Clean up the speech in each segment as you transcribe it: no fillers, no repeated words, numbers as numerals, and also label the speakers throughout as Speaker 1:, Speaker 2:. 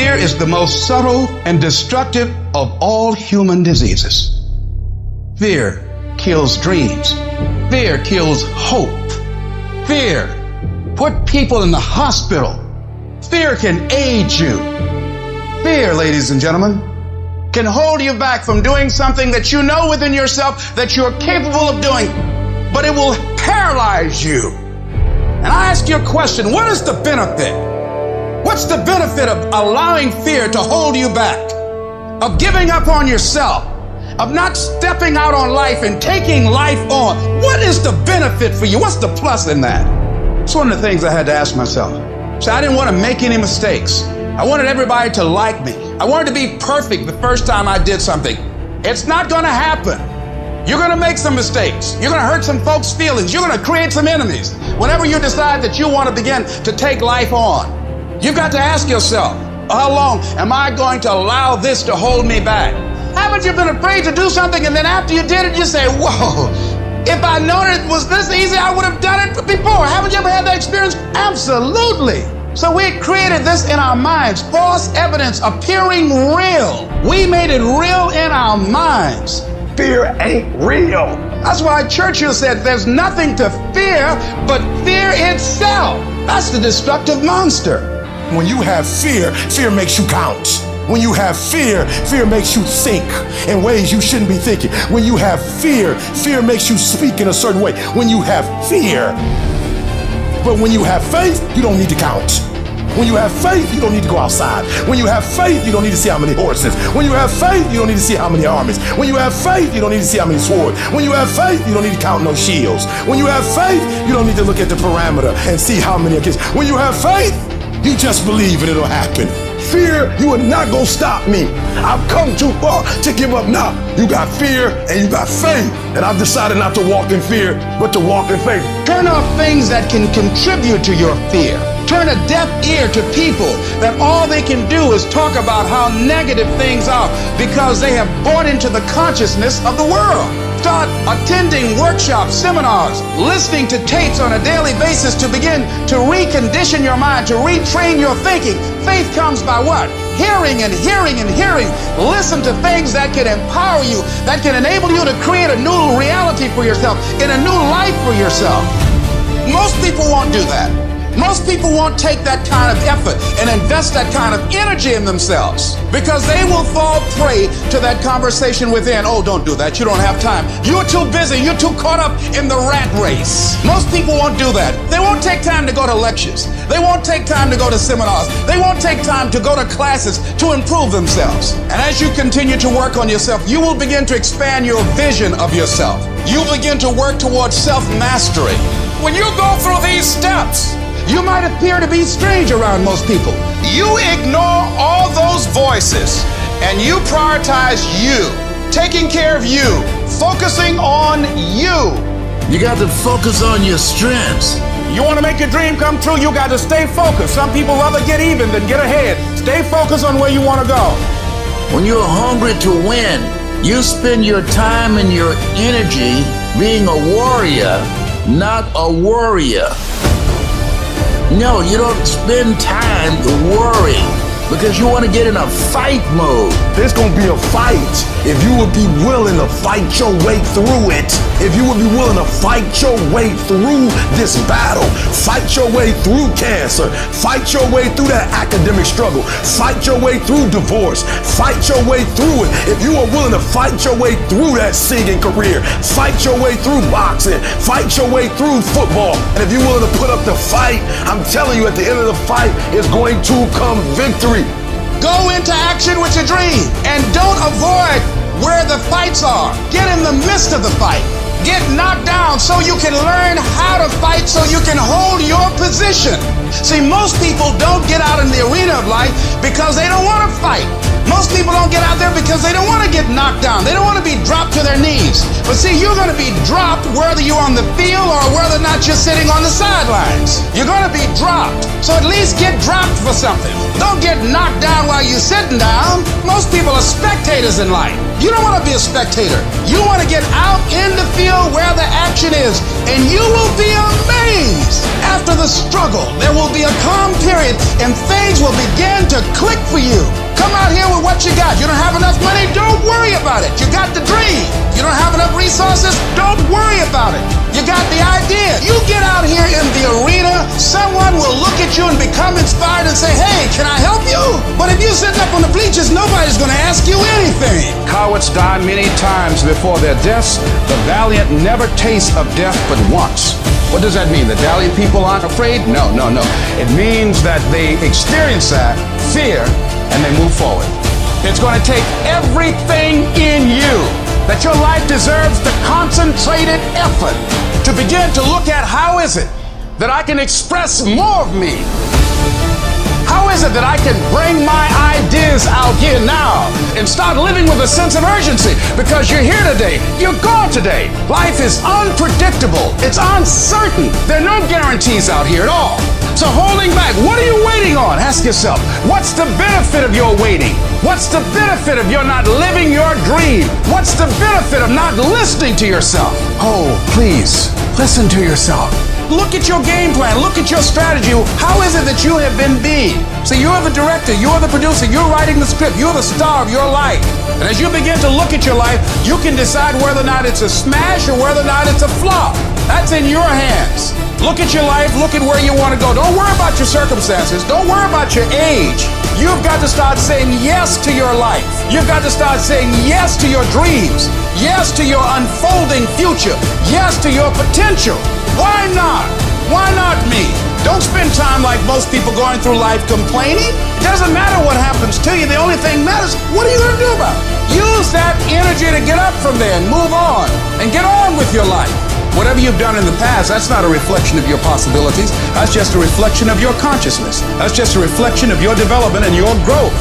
Speaker 1: Fear is the most subtle and destructive of all human diseases. Fear kills dreams. Fear kills hope. Fear put people in the hospital. Fear can age you. Fear, ladies and gentlemen, can hold you back from doing something that you know within yourself that you're capable of doing, but it will paralyze you. And I ask you a question, what is the benefit? What's the benefit of allowing fear to hold you back? Of giving up on yourself? Of not stepping out on life and taking life on? What is the benefit for you? What's the plus in that? It's one of the things I had to ask myself. So I didn't want to make any mistakes. I wanted everybody to like me. I wanted to be perfect the first time I did something. It's not going to happen. You're going to make some mistakes. You're going to hurt some folks' feelings. You're going to create some enemies. Whenever you decide that you want to begin to take life on, you've got to ask yourself, how long am I going to allow this to hold me back? Haven't you been afraid to do something and then after you did it, you say, whoa, if I known it was this easy, I would have done it before. Haven't you ever had that experience? Absolutely. So we created this in our minds, false evidence appearing real. We made it real in our minds. Fear ain't real. That's why Churchill said there's nothing to fear but fear itself. That's the destructive monster.
Speaker 2: When you have fear, fear makes you count. When you have fear, fear makes you think in ways you shouldn't be thinking. When you have fear, fear makes you speak in a certain way. When you have fear, but when you have faith, you don't need to count. When you have faith, you don't need to go outside. When you have faith, you don't need to see how many horses. When you have faith, you don't need to see how many armies. When you have faith, you don't need to see how many swords. When you have faith, you don't need to count no shields. When you have faith, you don't need to look at the parameter and see how many are kids. When you have faith, you just believe and it'll happen. Fear, you are not gonna stop me. I've come too far to give up now. You got fear and you got faith. And I've decided not to walk in fear, but to walk in faith.
Speaker 1: Turn off things that can contribute to your fear. Turn a deaf ear to people that all they can do is talk about how negative things are because they have bought into the consciousness of the world. Start attending workshops, seminars, listening to tapes on a daily basis to begin to recondition your mind, to retrain your thinking. Faith comes by what? Hearing and hearing and hearing. Listen to things that can empower you, that can enable you to create a new reality for yourself, in a new life for yourself. Most people won't do that. Most people won't take that kind of effort and invest that kind of energy in themselves because they will fall prey to that conversation within. Oh, don't do that. You don't have time. You're too busy. You're too caught up in the rat race. Most people won't do that. They won't take time to go to lectures. They won't take time to go to seminars. They won't take time to go to classes to improve themselves. And as you continue to work on yourself, you will begin to expand your vision of yourself. You'll begin to work towards self-mastery. When you go through these steps, you might appear to be strange around most people. You ignore all those voices and you prioritize you, taking care of you, focusing on you.
Speaker 3: You got to focus on your strengths.
Speaker 1: You want to make your dream come true, you got to stay focused. Some people rather get even than get ahead. Stay focused on where you want to go.
Speaker 3: When you're hungry to win, you spend your time and your energy being a warrior, not a worrier. No, you don't spend time worrying because you want to get in a fight mode.
Speaker 2: There's gonna be a fight if you would be willing to fight your way through it. If you would be willing to fight your way through this battle, fight your way through cancer, fight your way through that academic struggle, fight your way through divorce, fight your way through it. If you are willing to fight your way through that singing career, fight your way through boxing, fight your way through football, and if you're willing to put up the fight, I'm telling you, at the end of the fight is going to come victory.
Speaker 1: Go into action with your dream and don't avoid where the fights are. Get in the midst of the fight. Get knocked down so you can learn how to fight, so you can hold your position. See, most people don't get out in the arena of life because they don't want to fight. Most people don't get out there because they don't want to get knocked down. They don't want to be dropped to their knees. But see, you're going to be dropped whether you're on the field or whether or not you're sitting on the sidelines. You're going to be dropped. So at least get dropped for something. Don't get knocked down while you're sitting down. Most people are spectators in life. You don't want to be a spectator. You want to get out in the field where the action is, and you will be amazed. After the struggle, there will be a calm period, and things will begin to click for you. Come out here with what you got. You don't have enough money? Don't worry about it. You got the dream. You don't have enough resources? Don't worry about it. You got the idea. You get out here in the arena, someone will look at you and become inspired and say, hey, can I help you? But if you're sitting up on the bleachers, nobody's going to ask you anything.
Speaker 4: Cowards die many times before their deaths. The valiant never taste of death but once. What does that mean? The valiant people aren't afraid? No. It means that they experience that fear and they move forward. It's going to take everything in you that your life deserves the concentrated effort to begin to look at how is it that I can express more of me? How is it that I can bring my ideas out here now and start living with a sense of urgency? Because you're here today, you're gone today. Life is unpredictable, it's uncertain. There are no guarantees out here at all. So holding back, what are you waiting on? Ask yourself, what's the benefit of your waiting? What's the benefit of your not living your dream? What's the benefit of not listening to yourself? Oh, please, listen to yourself. Look at your game plan. Look at your strategy. How is it that you have been being? So you're the director, you're the producer, you're writing the script, you're the star of your life. And as you begin to look at your life, you can decide whether or not it's a smash or whether or not it's a flop. That's in your hands. Look at your life, look at where you want to go. Don't worry about your circumstances. Don't worry about your age. You've got to start saying yes to your life. You've got to start saying yes to your dreams. Yes to your unfolding future. Yes to your potential. Why not? Why not me? Don't spend time like most people going through life complaining. It doesn't matter what happens to you. The only thing matters, what are you going to do about it? Use that energy to get up from there and move on and get on with your life. Whatever you've done in the past, that's not a reflection of your possibilities. That's just a reflection of your consciousness. That's just a reflection of your development and your growth.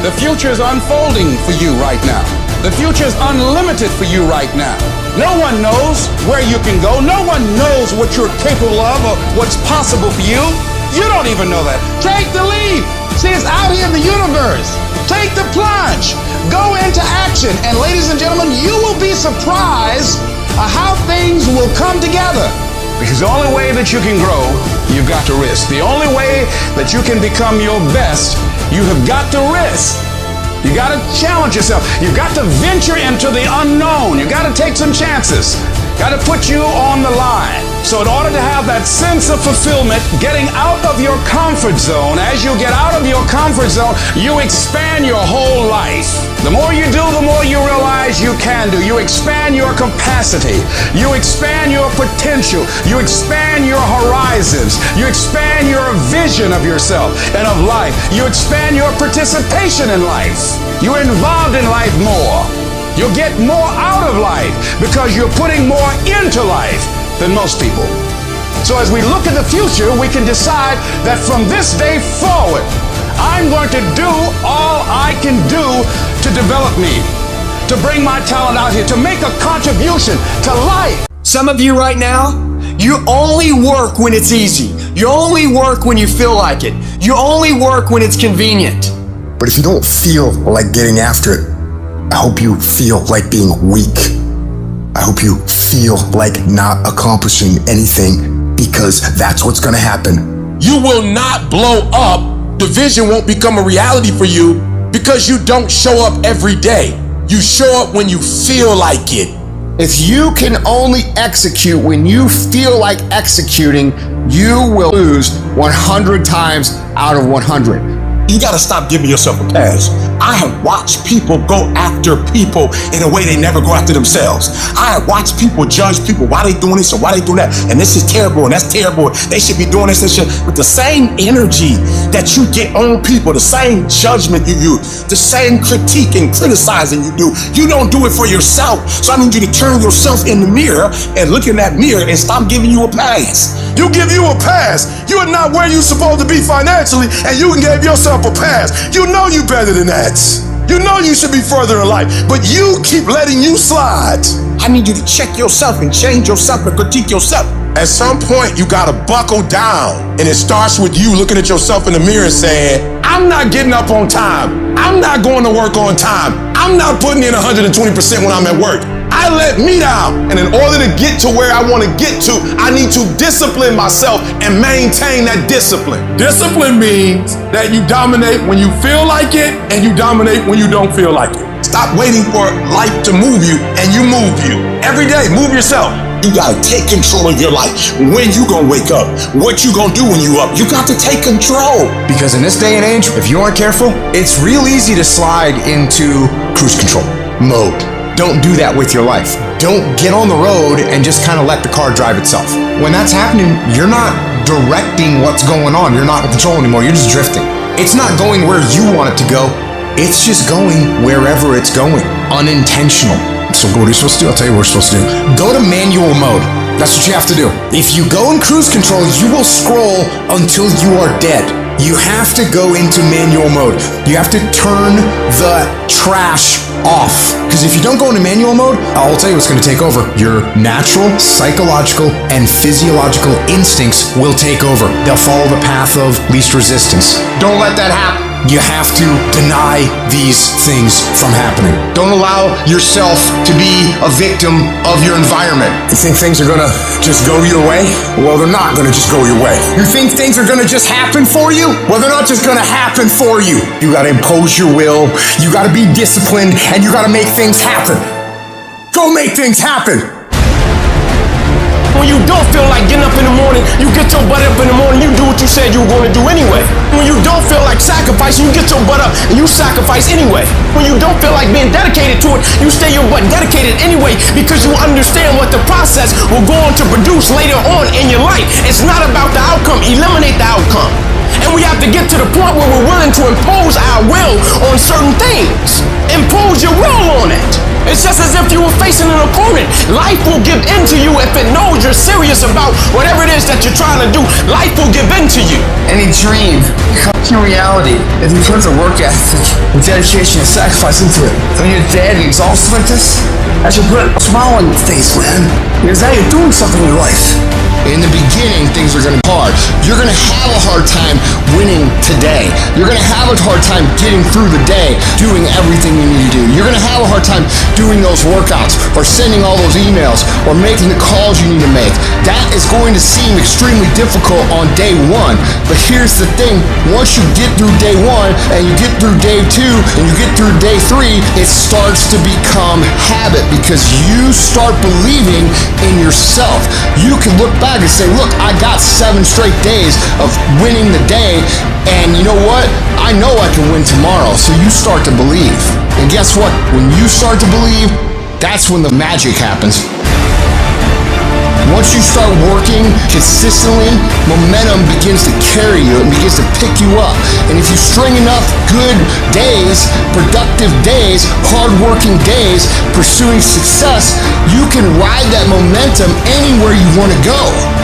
Speaker 4: The future is unfolding for you right now. The future is unlimited for you right now. No one knows where you can go. No one knows what you're capable of or what's possible for you. You don't even know that. Take the leap. See, it's out here in the universe. Take the plunge. Go into action. And ladies and gentlemen, you will be surprised how things will come together. Because the only way that you can grow, you've got to risk. The only way that you can become your best, you have got to risk. You got to challenge yourself. You've got to venture into the unknown. You've got to take some chances. Got to put you on the line. So in order to have that sense of fulfillment, getting out of your comfort zone, as you get out of your comfort zone, you expand your whole life. The more you do, the more you realize you can do. You expand your capacity. You expand your potential. You expand your horizons. You expand your vision of yourself and of life. You expand your participation in life. You're involved in life more. You'll get more out of life because you're putting more into life than most people. So as we look at the future, we can decide that from this day forward, I'm going to do all I can do to develop me, to bring my talent out here, to make a contribution to life.
Speaker 5: Some of you right now, you only work when it's easy. You only work when you feel like it. You only work when it's convenient.
Speaker 6: But if you don't feel like getting after it, I hope you feel like being weak. I hope you feel like not accomplishing anything, because that's what's gonna happen.
Speaker 2: You will not blow up. The vision won't become a reality for you because you don't show up every day. You show up when you feel like it.
Speaker 6: If you can only execute when you feel like executing, you will lose 100 times out of 100.
Speaker 2: You gotta stop giving yourself a pass. I have watched people go after people in a way they never go after themselves. I have watched people judge people, why they doing this or why they doing that, and this is terrible and that's terrible. They should be doing this and shit. With the same energy that you get on people, the same judgment you use, the same critique and criticizing you do, you don't do it for yourself. So I need you to turn yourself in the mirror and look in that mirror and stop giving you a pass. You give you a pass. You are not where you're supposed to be financially, and you can give yourself a pass. You know you better than that. You know you should be further in life, but you keep letting you slide. I need you to check yourself and change yourself and critique yourself. At some point, you gotta buckle down, and it starts with you looking at yourself in the mirror and saying, I'm not getting up on time. I'm not going to work on time. I'm not putting in 120% when I'm at work. I I let me down. And in order to get to where I want to get to, I need to discipline myself and maintain that discipline. Discipline means that you dominate when you feel like it and you dominate when you don't feel like it. Stop waiting for life to move you and you move you. Every day, move yourself. You gotta take control of your life. When you gonna wake up? What you gonna do when you up? You got to take control.
Speaker 6: Because in this day and age, if you aren't careful, it's real easy to slide into cruise control mode. Don't do that with your life. Don't get on the road and just kind of let the car drive itself. When that's happening, you're not directing what's going on. You're not in control anymore. You're just drifting. It's not going where you want it to go. It's just going wherever it's going. Unintentional. So what are you supposed to do? I'll tell you what we're supposed to do. Go to manual mode. That's what you have to do. If you go in cruise control, you will scroll until you are dead. You have to go into manual mode. You have to turn the trash off. Because if you don't go into manual mode, I'll tell you what's going to take over. Your natural, psychological, and physiological instincts will take over. They'll follow the path of least resistance. Don't let that happen. You have to deny these things from happening. Don't allow yourself to be a victim of your environment. You think things are gonna just go your way? Well, they're not gonna just go your way. You think things are gonna just happen for you? Well, they're not just gonna happen for you. You gotta impose your will, you gotta be disciplined, and you gotta make things happen. Go make things happen.
Speaker 5: When you don't feel like getting up in the morning, you get your butt up in the morning, you do what you said you were going to do anyway. When you don't feel like sacrificing, you get your butt up and you sacrifice anyway. When you don't feel like being dedicated to it, you stay your butt dedicated anyway because you understand what the process will go on to produce later on in your life. It's not about the outcome. Eliminate the outcome. And we have to get to the point where we're willing to impose our will on certain things. Impose your will on it. It's just as if you were facing an opponent. Life will give in to you if it knows you're serious about whatever it is that you're trying to do. Life will give in to you.
Speaker 7: Any dream becomes your reality if you put the work ethic and dedication and sacrifice into it. When you're dead and exhausted like this, that should put a smile on your face, man. Because now you're doing something in life.
Speaker 6: In the beginning, things are going to be hard. You're going to have a hard time winning today. You're going to have a hard time getting through the day, doing everything you need to do. You're going to have a hard time doing those workouts or sending all those emails or making the calls you need to make. That is going to seem extremely difficult on day one. But here's the thing. Once you get through day one and you get through day two and you get through day three, it starts to become habit because you start believing in yourself. You can look back and say, look, I got 7 straight days of winning the day, and you know what? I know I can win tomorrow, so you start to believe. And guess what? When you start to believe, that's when the magic happens. Once you start working consistently, momentum begins to carry you and begins to pick you up. And if you string enough good days, productive days, hardworking days, pursuing success, you can ride that momentum anywhere you want to go.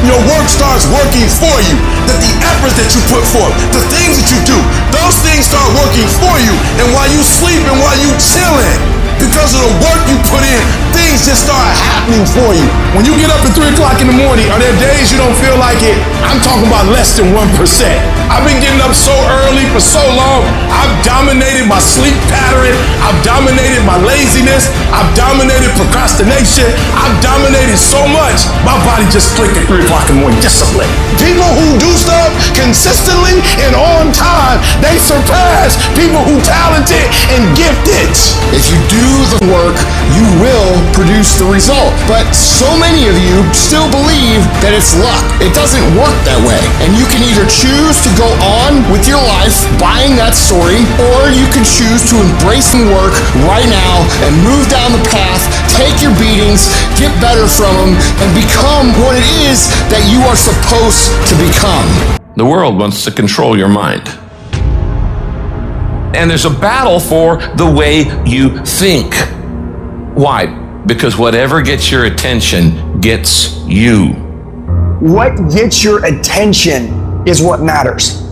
Speaker 2: Your work starts working for you. That the efforts that you put forth, the things that you do, those things start working for you. And while you sleep and while you chilling, because of the work you put in, things just start happening for you. When you get up at 3 o'clock in the morning, are there days you don't feel like it? I'm talking about less than 1%. I've been getting up so early for so long. I've dominated my sleep pattern. I've dominated my laziness. I've dominated procrastination. I've dominated so much. My body just clicked at 3 o'clock in the morning. Discipline. People who do stuff consistently and on time, they surpass people who talented and gifted.
Speaker 6: If you do the work, you will produce the result. But so many of you still believe that it's luck. It doesn't work that way. And you can either choose to go on with your life buying that story, or you can choose to embrace the work right now and move down the path, take your beatings, get better from them, and become what it is that you are supposed to become.
Speaker 8: The world wants to control your mind. And there's a battle for the way you think. Why? Because whatever gets your attention gets you.
Speaker 5: What gets your attention is what matters.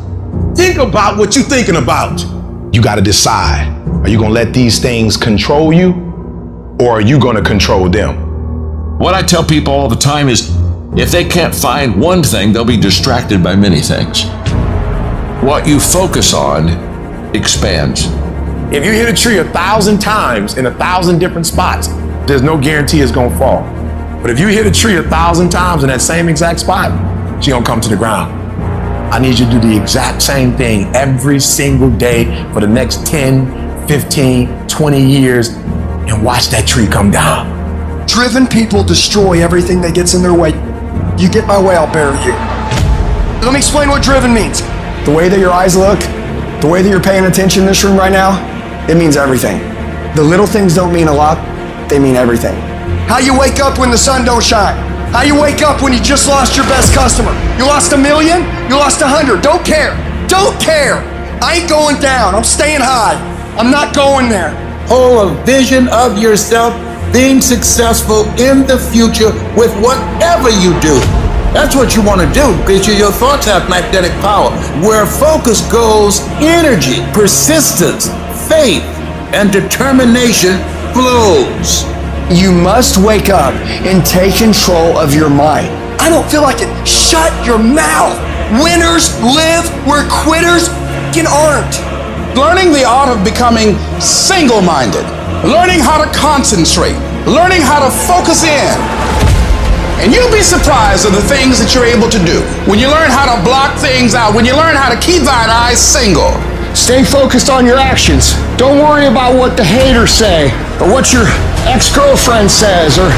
Speaker 2: Think about what you're thinking about.
Speaker 9: You got to decide. Are you going to let these things control you, or are you going to control them?
Speaker 8: What I tell people all the time is, if they can't find one thing, they'll be distracted by many things. What you focus on expands.
Speaker 2: If you hit a tree 1,000 times in 1,000 different spots,
Speaker 9: There's no guarantee it's gonna fall. But if you hit a tree 1,000 times in that same exact spot, she gonna come to the ground. I need you to do the exact same thing every single day for the next 10, 15, 20 years and watch that tree come down.
Speaker 6: Driven people destroy everything that gets in their way. You get my way, I'll bury you. Let me explain what driven means. The way that your eyes look, the way that you're paying attention in this room right now, it means everything. The little things don't mean a lot, they mean everything. How you wake up when the sun don't shine. How you wake up when you just lost your best customer. You lost 1 million, you lost 100, don't care. Don't care. I ain't going down, I'm staying high. I'm not going there.
Speaker 3: Hold a vision of yourself being successful in the future with whatever you do. That's what you want to do, because your thoughts have magnetic power. Where focus goes, energy, persistence, faith, and determination flows.
Speaker 6: You must wake up and take control of your mind. I don't feel like it. Shut your mouth. Winners live where quitters aren't.
Speaker 4: Learning the art of becoming single-minded, learning how to concentrate, learning how to focus in. And you'll be surprised at the things that you're able to do when you learn how to block things out, when you learn how to keep thine eyes single.
Speaker 6: Stay focused on your actions. Don't worry about what the haters say, or what your ex-girlfriend says, or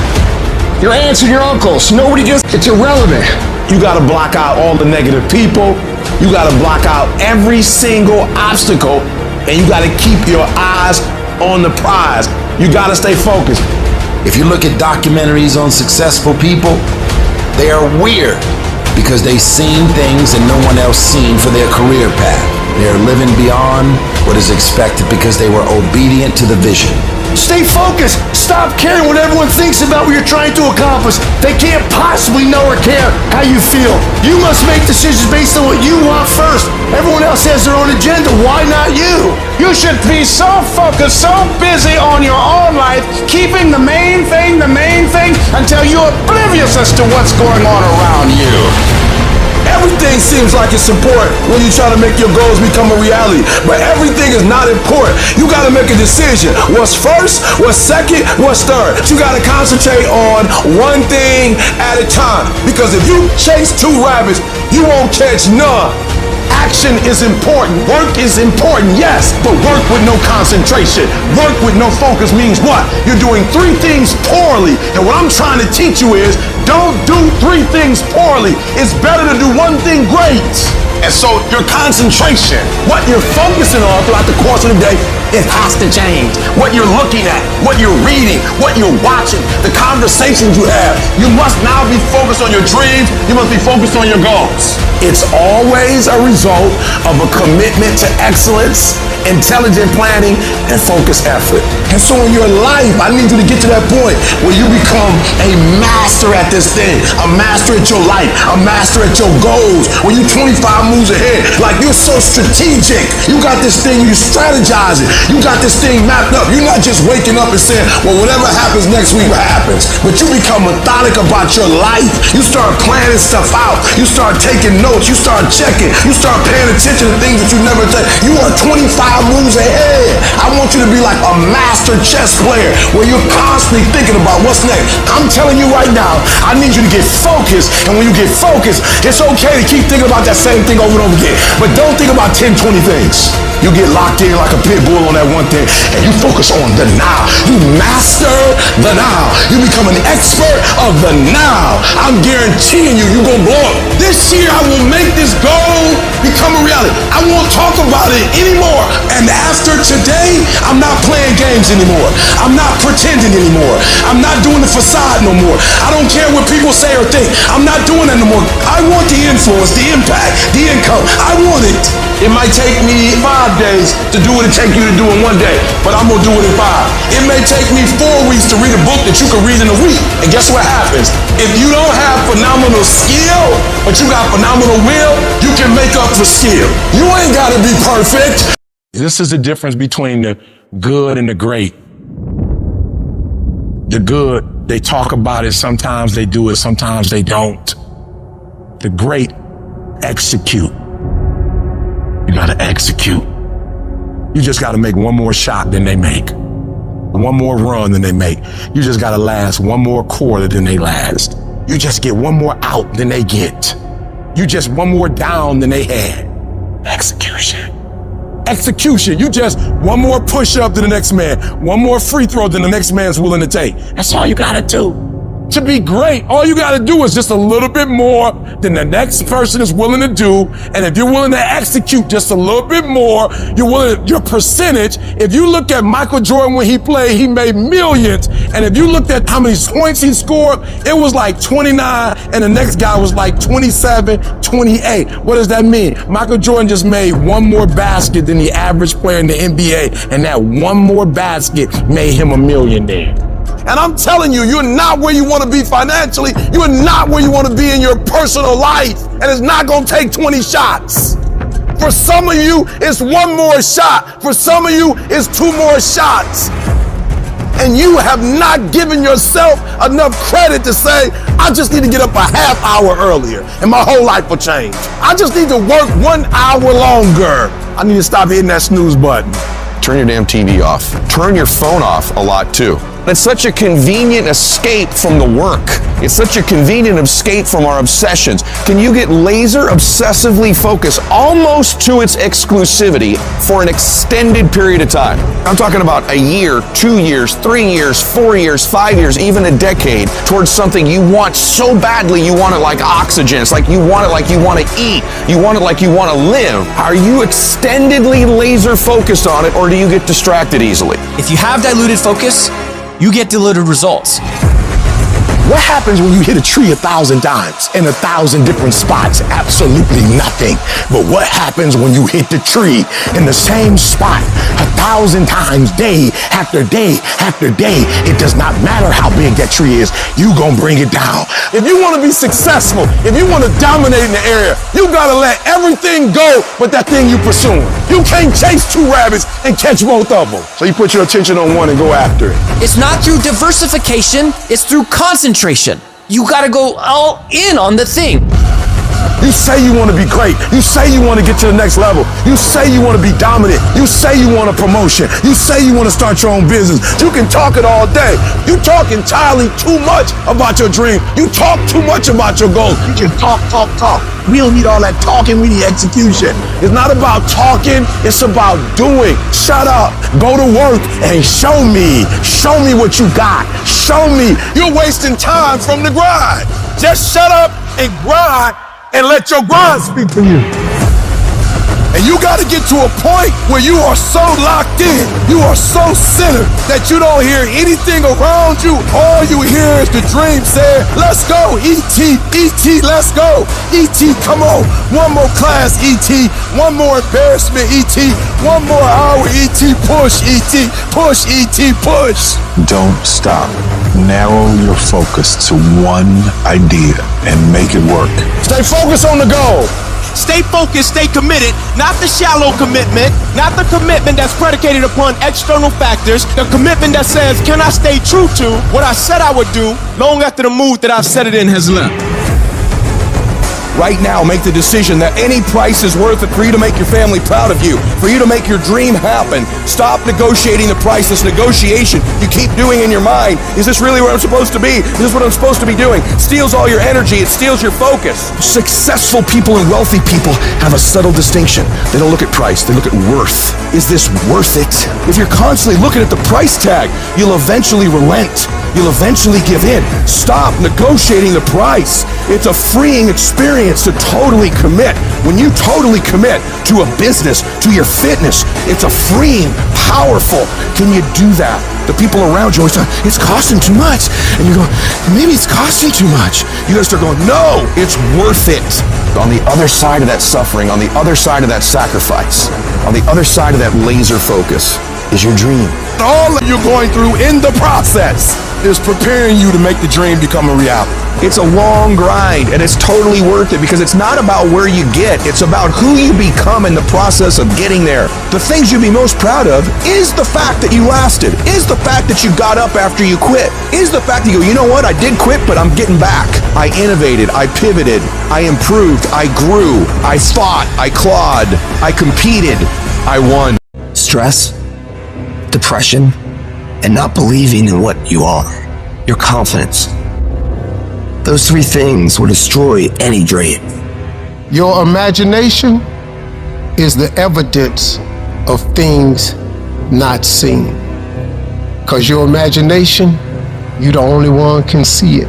Speaker 6: your aunts and your uncles. It's irrelevant.
Speaker 9: You gotta block out all the negative people. You gotta block out every single obstacle, and you gotta keep your eyes on the prize. You gotta stay focused.
Speaker 3: If you look at documentaries on successful people, they are weird because they've seen things that no one else seen for their career path. They're living beyond what is expected because they were obedient to the vision.
Speaker 6: Stay focused. Stop caring what everyone thinks about what you're trying to accomplish. They can't possibly know or care how you feel. You must make decisions based on what you want first. Everyone else has their own agenda. Why not you?
Speaker 4: You should be so focused, so busy on your own life, keeping the main thing, until you're oblivious as to what's going on around you.
Speaker 9: Everything seems like it's important when you try to make your goals become a reality, but everything is not important. You gotta make a decision. What's first, what's second, what's third. You gotta concentrate on one thing at a time, because if you chase 2 rabbits, you won't catch none. Action is important. Work is important, yes, but work with no concentration. Work with no focus means what? You're doing 3 things poorly. And what I'm trying to teach you is, don't do 3 things poorly. It's better to do 1 thing great. And so your concentration, what you're focusing on throughout the course of the day, it has to change. What you're looking at, what you're reading, what you're watching, the conversations you have. You must now be focused on your dreams. You must be focused on your goals. It's always a result of a commitment to excellence, intelligent planning, and focused effort. And so in your life, I need you to get to that point where you become a master at this thing, a master at your life, a master at your goals, where you're 25 moves ahead. Like, you're so strategic. You got this thing, you strategizing. You got this thing mapped up. You're not just waking up and saying, well, whatever happens next week happens. But you become methodic about your life. You start planning stuff out. You start taking notes. You start checking. You start paying attention to things that you never take. You are 25 moves ahead. I want you to be like a master chess player where you're constantly thinking about what's next. I'm telling you right now, I need you to get focused. And when you get focused, it's okay to keep thinking about that same thing over and over again. But don't think about 10, 20 things. You get locked in like a pit bull on that one thing, and you focus on the now. You master the now. You become an expert of the now. I'm guaranteeing you, you're gonna blow up. This year, I will make this goal become a reality. I won't talk about it anymore. And after today, I'm not playing games anymore. I'm not pretending anymore. I'm not doing the facade no more. I don't care what people say or think. I'm not doing that no more. I want the influence, the impact, the income. I want it. It might take me 5 days to do what it takes you to do in 1 day, but I'm gonna do it in 5. It may take me 4 weeks to read a book that you can read in a week. And guess what happens? If you don't have phenomenal skill, but you got phenomenal will, you can make up for skill. You ain't gotta be perfect. This is the difference between the good and the great. The good, they talk about it, sometimes they do it, sometimes they don't. The great execute. You gotta execute. You just gotta make one more shot than they make.
Speaker 2: one more run than they make. You just gotta last one more quarter than they last. You just get one more out than they get. You just one more down than they had. Execution. Execution. You just one more push-up than the next man, one more free throw than the next man's willing to take. That's all you gotta do. To be great, all you gotta do is just a little bit more than the next person is willing to do. And if you're willing to execute just a little bit more, your percentage, if you look at Michael Jordan when he played, he made millions. And if you looked at how many points he scored, it was like 29, and the next guy was like 27, 28. What does that mean? Michael Jordan just made one more basket than the average player in the NBA, and that one more basket made him a millionaire. And I'm telling you, you're not where you want to be financially. You're not where you want to be in your personal life. And it's not going to take 20 shots. For some of you, it's one more shot. For some of you, it's two more shots. And you have not given yourself enough credit to say, I just need to get up a half hour earlier and my whole life will change. I just need to work 1 hour longer. I need to stop hitting that snooze button.
Speaker 10: Turn your damn TV off. Turn your phone off a lot too. It's such a convenient escape from the work. It's such a convenient escape from our obsessions. Can you get laser obsessively focused almost to its exclusivity for an extended period of time? I'm talking about a year, 2 years, 3 years, 4 years, 5 years, even a decade towards something you want so badly. You want it like oxygen. It's like you want it like you want to eat. You want it like you want to live. Are you extendedly laser focused on it, or do you get distracted easily?
Speaker 11: If you have diluted focus, you get diluted results.
Speaker 2: What happens when you hit a tree 1,000 times in 1,000 different spots? Absolutely nothing. But what happens when you hit the tree in the same spot 1,000 times, day after day after day? It does not matter how big that tree is, you gonna bring it down. If you wanna be successful, if you wanna dominate in the area, you gotta let everything go but that thing you pursuing. You can't chase two rabbits and catch both of them. So you put your attention on one and go after it.
Speaker 11: It's not through diversification, it's through concentration. You gotta go all in on the thing.
Speaker 2: You say you want to be great. You say you want to get to the next level. You say you want to be dominant. You say you want a promotion. You say you want to start your own business. You can talk it all day. You talk entirely too much about your dream. You talk too much about your goals. You just talk. We don't need all that talking. We need execution. It's not about talking. It's about doing. Shut up. Go to work and show me. Show me what you got. Show me. You're wasting time from the grind. Just shut up and grind and let your grind speak for you. And you got to get to a point where you are so locked in, you are so centered that you don't hear anything around you. All you hear is the dream saying, let's go, E.T., E.T., let's go. E.T., come on. One more class, E.T. One more embarrassment, E.T. One more hour, E.T. Push, E.T. Push, E.T. Push.
Speaker 12: Don't stop. Narrow your focus to one idea and make it work.
Speaker 2: Stay focused on the goal.
Speaker 5: Stay focused, stay committed, not the shallow commitment, not the commitment that's predicated upon external factors, the commitment that says, can I stay true to what I said I would do long after the mood that I've set it in has left?
Speaker 9: Right now, make the decision that any price is worth it for you to make your family proud of you, for you to make your dream happen. Stop negotiating the price. This negotiation you keep doing in your mind. Is this really where I'm supposed to be? Is this what I'm supposed to be doing? It steals all your energy. It steals your focus.
Speaker 6: Successful people and wealthy people have a subtle distinction. They don't look at price, they look at worth. Is this worth it? If you're constantly looking at the price tag, you'll eventually relent. You'll eventually give in. Stop negotiating the price. It's a freeing experience to totally commit. When you totally commit to a business, to your fitness, it's a freeing, powerful. Can you do that? The people around you always say, it's costing too much. And you go, maybe it's costing too much. You gotta start going, no, it's worth it. On the other side of that suffering, on the other side of that sacrifice, on the other side of that laser focus is your dream.
Speaker 2: All that you're going through in the process is preparing you to make the dream become a reality.
Speaker 6: It's a long grind, and it's totally worth it because it's not about where you get, it's about who you become in the process of getting there. The things you'd be most proud of is the fact that you lasted, is the fact that you got up after you quit, is the fact that you go, you know what, I did quit, but I'm getting back. I innovated, I pivoted, I improved, I grew, I fought, I clawed, I competed, I won.
Speaker 7: Stress, depression, and not believing in what you are, your confidence. Those three things will destroy any dream.
Speaker 13: Your imagination is the evidence of things not seen. Because your imagination, you're the only one can see it.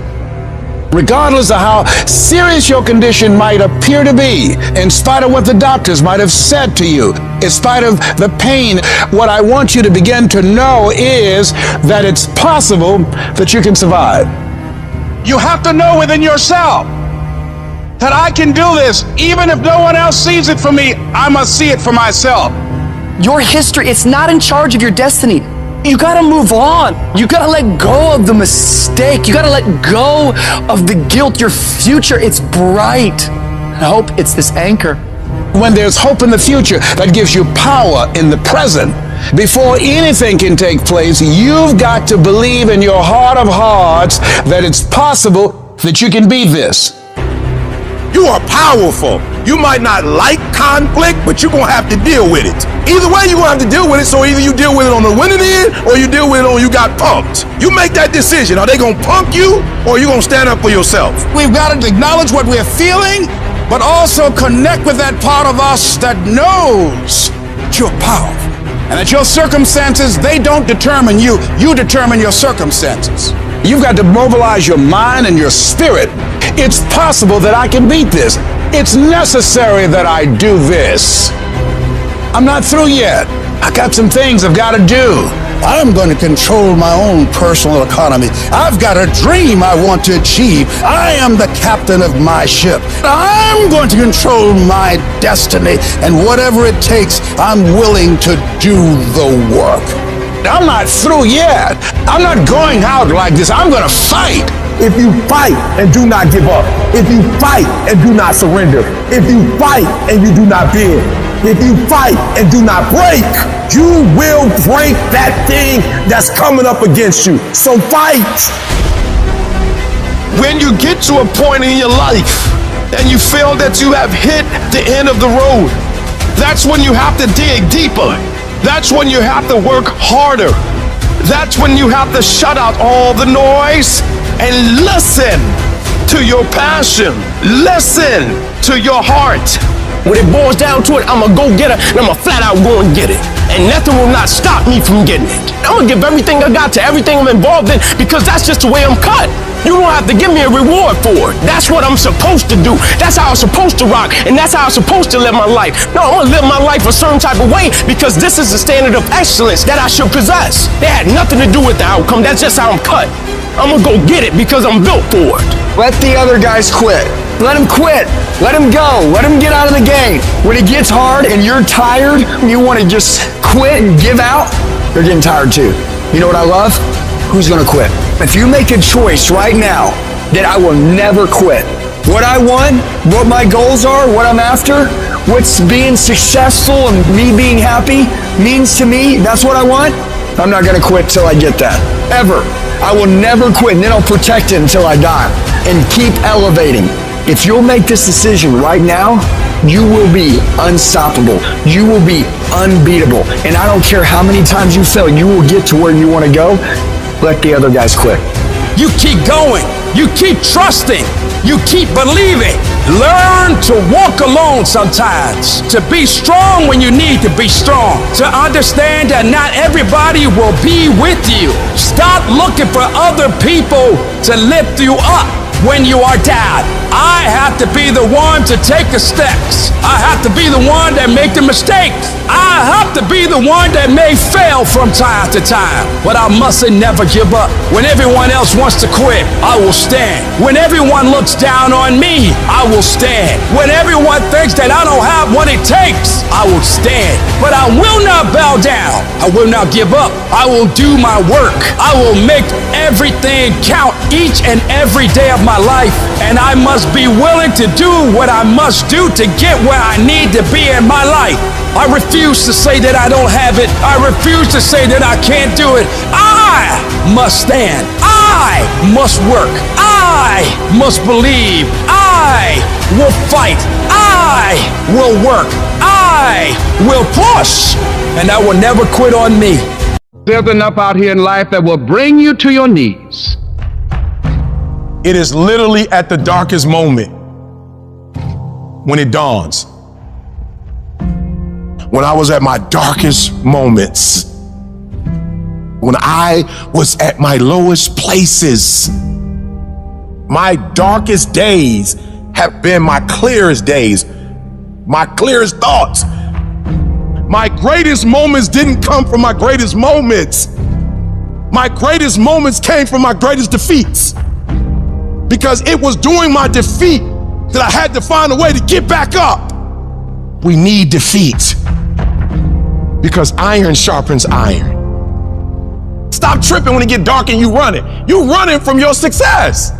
Speaker 4: Regardless of how serious your condition might appear to be, in spite of what the doctors might have said to you, in spite of the pain, what I want you to begin to know is that it's possible that you can survive. You have to know within yourself that I can do this. Even if no one else sees it for me, I must see it for myself.
Speaker 14: Your history, it's not in charge of your destiny. You gotta move on. You gotta let go of the mistake. You gotta let go of the guilt. Your future, it's bright. I hope it's this anchor.
Speaker 4: When there's hope in the future, that gives you power in the present. Before anything can take place, you've got to believe in your heart of hearts that it's possible that you can be this.
Speaker 9: You are powerful. You might not like conflict, but you're gonna have to deal with it. Either way, you're gonna have to deal with it, so either you deal with it on the winning end, or you deal with it on you got punked. You make that decision. Are they gonna punk you, or are you gonna stand up for yourself?
Speaker 4: We've got to acknowledge what we're feeling, but also connect with that part of us that knows you're powerful. And that your circumstances, they don't determine you. You determine your circumstances. You've got to mobilize your mind and your spirit. It's possible that I can beat this. It's necessary that I do this. I'm not through yet. I got some things I've got to do. I'm going to control my own personal economy. I've got a dream I want to achieve. I am the captain of my ship. I'm going to control my destiny, and whatever it takes, I'm willing to do the work. I'm not through yet. I'm not going out like this. I'm going to fight.
Speaker 9: If you fight and do not give up, if you fight and do not surrender, if you fight and you do not bend, if you fight and do not break, you will break that thing that's coming up against you. So fight. When you get to a point in your life and you feel that you have hit the end of the road, that's when you have to dig deeper. That's when you have to work harder. That's when you have to shut out all the noise and listen to your passion. Listen to your heart.
Speaker 5: When it boils down to it, I'm a go-getter, and I'm a flat-out go and get it. And nothing will not stop me from getting it. I'm gonna give everything I got to everything I'm involved in, because that's just the way I'm cut. You don't have to give me a reward for it. That's what I'm supposed to do. That's how I'm supposed to rock, and that's how I'm supposed to live my life. No, I'm gonna live my life a certain type of way, because this is the standard of excellence that I should possess. It had nothing to do with the outcome. That's just how I'm cut. I'm gonna go get it because I'm built for it.
Speaker 7: Let the other guys quit. Let them quit. Let them go. Let them get out of the game. When it gets hard and you're tired, you want to just quit and give out, they're getting tired too. You know what I love? Who's going to quit? If you make a choice right now that I will never quit, what I want, what my goals are, what I'm after, what's being successful and me being happy means to me, that's what I want, I'm not going to quit till I get that. Ever. I will never quit, and then I'll protect it until I die and keep elevating. If you'll make this decision right now, you will be unstoppable. You will be unbeatable. And I don't care how many times you fail, you will get to where you want to go. Let the other guys quit.
Speaker 4: You keep going. You keep trusting. You keep believing. Learn to walk alone sometimes. To be strong when you need to be strong. To understand that not everybody will be with you. Stop looking for other people to lift you up when you are down. I have to be the one to take the steps. I have to be the one that make the mistakes. I have to be the one that may fail from time to time. But I mustn't never give up. When everyone else wants to quit, I will stand. When everyone looks down on me, I will stand. When everyone thinks that I don't have what it takes, I will stand. But I will not bow down. I will not give up. I will do my work. I will make everything count each and every day of my life. And I must be willing to do what I must do to get where I need to be in my life. I refuse to say that I don't have it. I refuse to say that I can't do it. I must stand. I must work. I must believe. I will fight. I will work. I will push. And I will never quit on me. There's enough out here in life that will bring you to your knees.
Speaker 9: It is literally at the darkest moment when it dawns. When I was at my darkest moments, when I was at my lowest places, my darkest days have been my clearest days, my clearest thoughts. My greatest moments didn't come from my greatest moments. My greatest moments came from my greatest defeats. Because it was during my defeat that I had to find a way to get back up. We need defeat. Because iron sharpens iron. Stop tripping when it get dark and you running. You running from your success.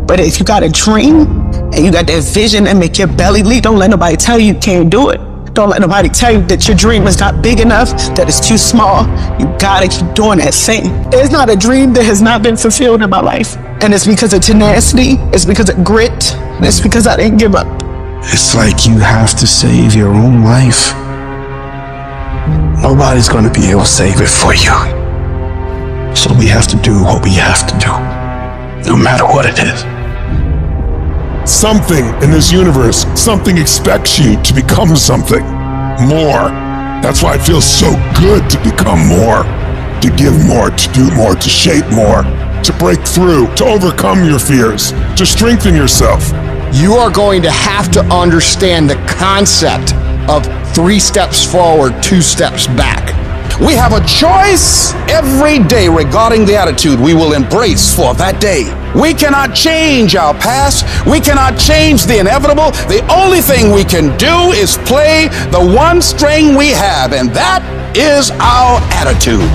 Speaker 15: But if you got a dream and you got that vision that make your belly leap, don't let nobody tell you can't do it. Don't let nobody tell you that your dream is not big enough, that it's too small. You gotta keep doing that thing. There's not a dream that has not been fulfilled in my life. And it's because of tenacity, it's because of grit, and it's because I didn't give up.
Speaker 12: It's like you have to save your own life. Nobody's gonna be able to save it for you. So we have to do what we have to do, no matter what it is.
Speaker 2: Something in this universe, something expects you to become something more. That's why it feels so good to become more, to give more, to do more, to shape more, to break through, to overcome your fears, to strengthen yourself.
Speaker 16: You are going to have to understand the concept of 3 steps forward, 2 steps back.
Speaker 4: We have a choice every day regarding the attitude we will embrace for that day. We cannot change our past. We cannot change the inevitable. The only thing we can do is play the one string we have, and that is our attitude.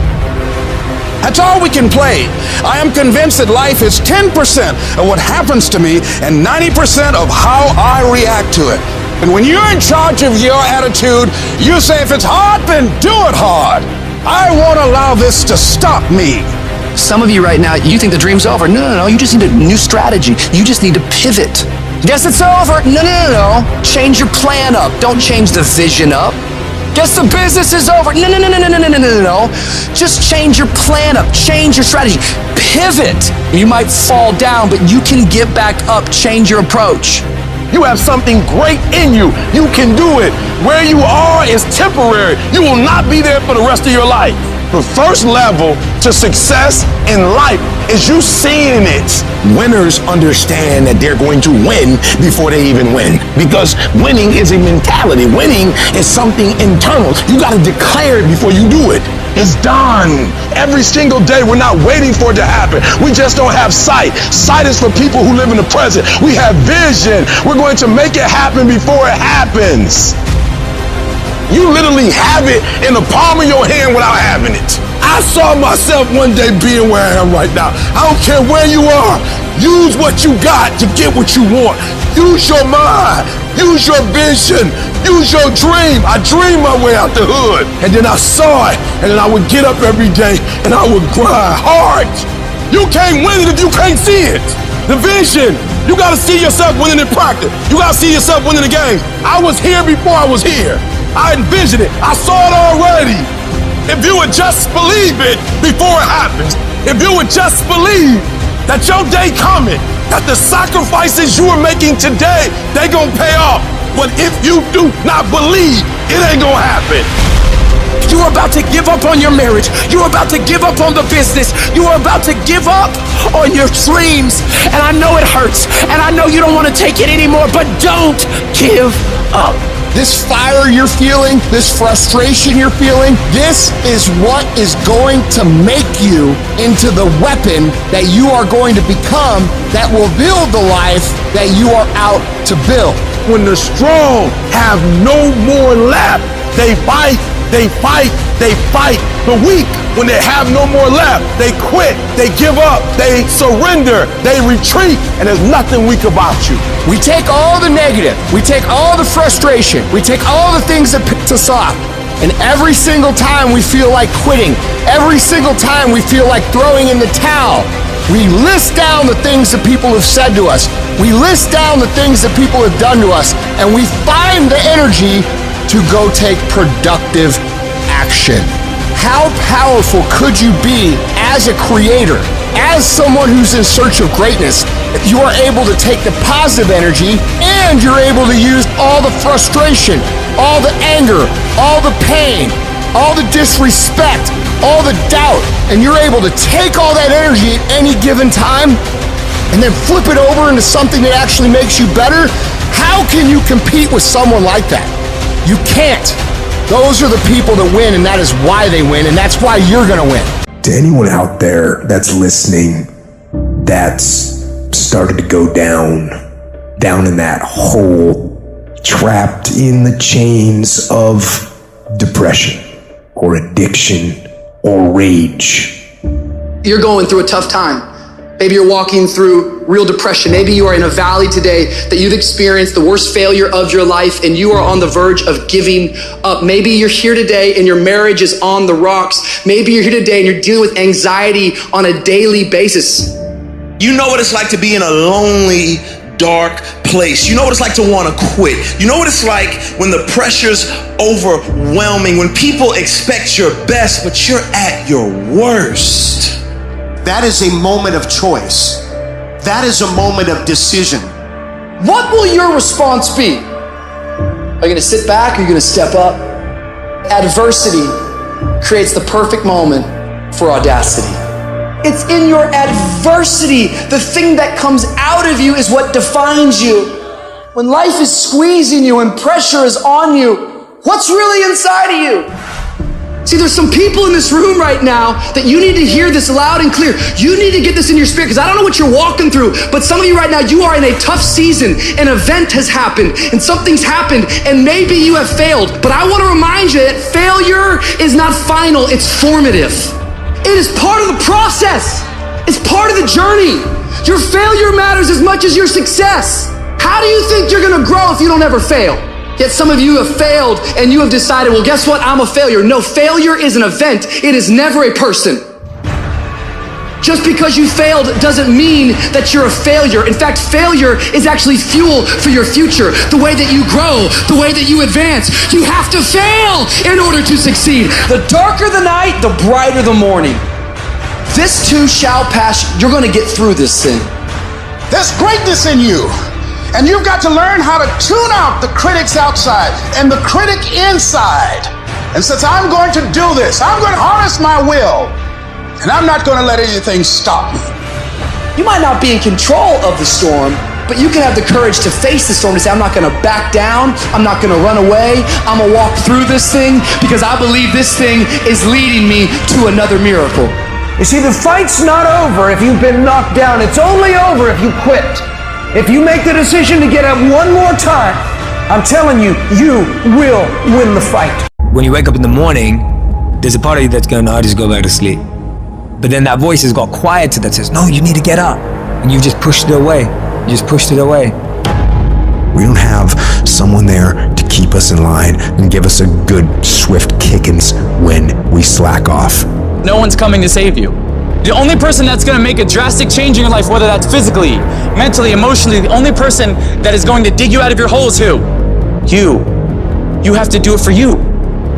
Speaker 4: That's all we can play. I am convinced that life is 10% of what happens to me and 90% of how I react to it. And when you're in charge of your attitude, you say, if it's hard, then do it hard. I won't allow this to stop me.
Speaker 14: Some of you right now, you think the dream's over. No. You just need a new strategy. You just need to pivot. Guess it's over. No. Change your plan up. Don't change the vision up. Guess the business is over. No. Just change your plan up. Change your strategy. Pivot. You might fall down, but you can get back up. Change your approach.
Speaker 9: You have something great in you. You can do it. Where you are is temporary. You will not be there for the rest of your life. The first level to success in life is you seeing it. Winners understand that they're going to win before they even win. Because winning is a mentality. Winning is something internal. You got to declare it before you do it. It's done. Every single day, we're not waiting for it to happen. We just don't have sight. Sight is for people who live in the present. We have vision. We're going to make it happen before it happens. You literally have it in the palm of your hand without having it. I saw myself one day being where I am right now. I don't care where you are. Use what you got to get what you want. Use your mind. Use your vision. Use your dream. I dreamed my way out the hood. And then I saw it. And then I would get up every day and I would grind hard. You can't win it if you can't see it. The vision. You got to see yourself winning in practice. You got to see yourself winning the game. I was here before I was here. I envisioned it. I saw it already. If you would just believe it before it happens, if you would just believe that your day coming, that the sacrifices you are making today, they gonna pay off. But if you do not believe, it ain't gonna happen.
Speaker 5: You are about to give up on your marriage. You are about to give up on the business. You are about to give up on your dreams. And I know it hurts. And I know you don't want to take it anymore, but don't give up.
Speaker 16: This fire you're feeling, this frustration you're feeling, this is what is going to make you into the weapon that you are going to become that will build the life that you are out to build.
Speaker 9: When the strong have no more left, they fight, they fight, they fight. The weak, when they have no more left, they quit, they give up, they surrender, they retreat, and there's nothing weak about you.
Speaker 16: We take all the negative, we take all the frustration, we take all the things that piss us off, and every single time we feel like quitting, every single time we feel like throwing in the towel, we list down the things that people have said to us, we list down the things that people have done to us, and we find the energy to go take productive action. How powerful could you be as a creator, as someone who's in search of greatness, if you are able to take the positive energy and you're able to use all the frustration, all the anger, all the pain, all the disrespect, all the doubt, and you're able to take all that energy at any given time and then flip it over into something that actually makes you better? How can you compete with someone like that? You can't. Those are the people that win, and that is why they win, and that's why you're gonna win.
Speaker 6: To anyone out there that's listening, that's started to go down in that hole, trapped in the chains of depression or addiction or rage.
Speaker 14: You're going through a tough time. Maybe you're walking through real depression. Maybe you are in a valley today that you've experienced the worst failure of your life and you are on the verge of giving up. Maybe you're here today and your marriage is on the rocks. Maybe you're here today and you're dealing with anxiety on a daily basis.
Speaker 17: You know what it's like to be in a lonely, dark place. You know what it's like to want to quit. You know what it's like when the pressure's overwhelming, when people expect your best, but you're at your worst.
Speaker 18: That is a moment of choice. That is a moment of decision.
Speaker 14: What will your response be? Are you going to sit back or are you going to step up? Adversity creates the perfect moment for audacity. It's in your adversity. The thing that comes out of you is what defines you. When life is squeezing you and pressure is on you, what's really inside of you? See, there's some people in this room right now that you need to hear this loud and clear. You need to get this in your spirit, because I don't know what you're walking through, but some of you right now, you are in a tough season. An event has happened and something's happened and maybe you have failed. But I want to remind you that failure is not final, it's formative. It is part of the process. It's part of the journey. Your failure matters as much as your success. How do you think you're gonna grow if you don't ever fail? Yet some of you have failed and you have decided, well, guess what? I'm a failure. No, failure is an event. It is never a person. Just because you failed doesn't mean that you're a failure. In fact, failure is actually fuel for your future. The way that you grow, the way that you advance. You have to fail in order to succeed. The darker the night, the brighter the morning. This too shall pass. You're gonna get through this thing.
Speaker 1: There's greatness in you. And you've got to learn how to tune out the critics outside and the critic inside. And since I'm going to do this, I'm going to harness my will. And I'm not going to let anything stop me.
Speaker 14: You might not be in control of the storm, but you can have the courage to face the storm and say, I'm not going to back down. I'm not going to run away. I'm going to walk through this thing because I believe this thing is leading me to another miracle.
Speaker 19: You see, the fight's not over if you've been knocked down. It's only over if you quit. If you make the decision to get up one more time, I'm telling you, you will win the fight.
Speaker 20: When you wake up in the morning, there's a part of you that's going, no, I'll just go back to sleep. But then that voice has got quiet that says, no, you need to get up. And you just pushed it away. You just pushed it away.
Speaker 6: We don't have someone there to keep us in line and give us a good, swift kickings when we slack off.
Speaker 11: No one's coming to save you. The only person that's going to make a drastic change in your life, whether that's physically, mentally, emotionally, the only person that is going to dig you out of your hole is who? You. You have to do it for you.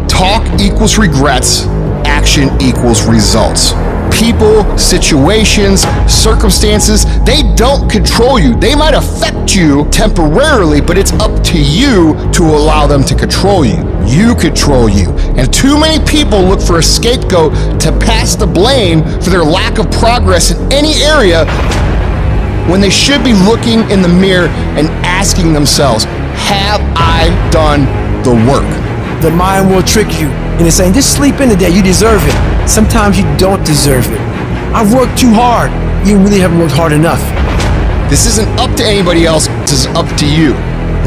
Speaker 16: Talk equals regrets. Action equals results. People, situations, circumstances, they don't control you. They might affect you temporarily, but it's up to you to allow them to control you. You control you. And too many people look for a scapegoat to pass the blame for their lack of progress in any area when they should be looking in the mirror and asking themselves, have I done the work?
Speaker 19: The mind will trick you into saying, just sleep in today, you deserve it. Sometimes you don't deserve it. I've worked too hard. You really haven't worked hard enough.
Speaker 16: This isn't up to anybody else, this is up to you.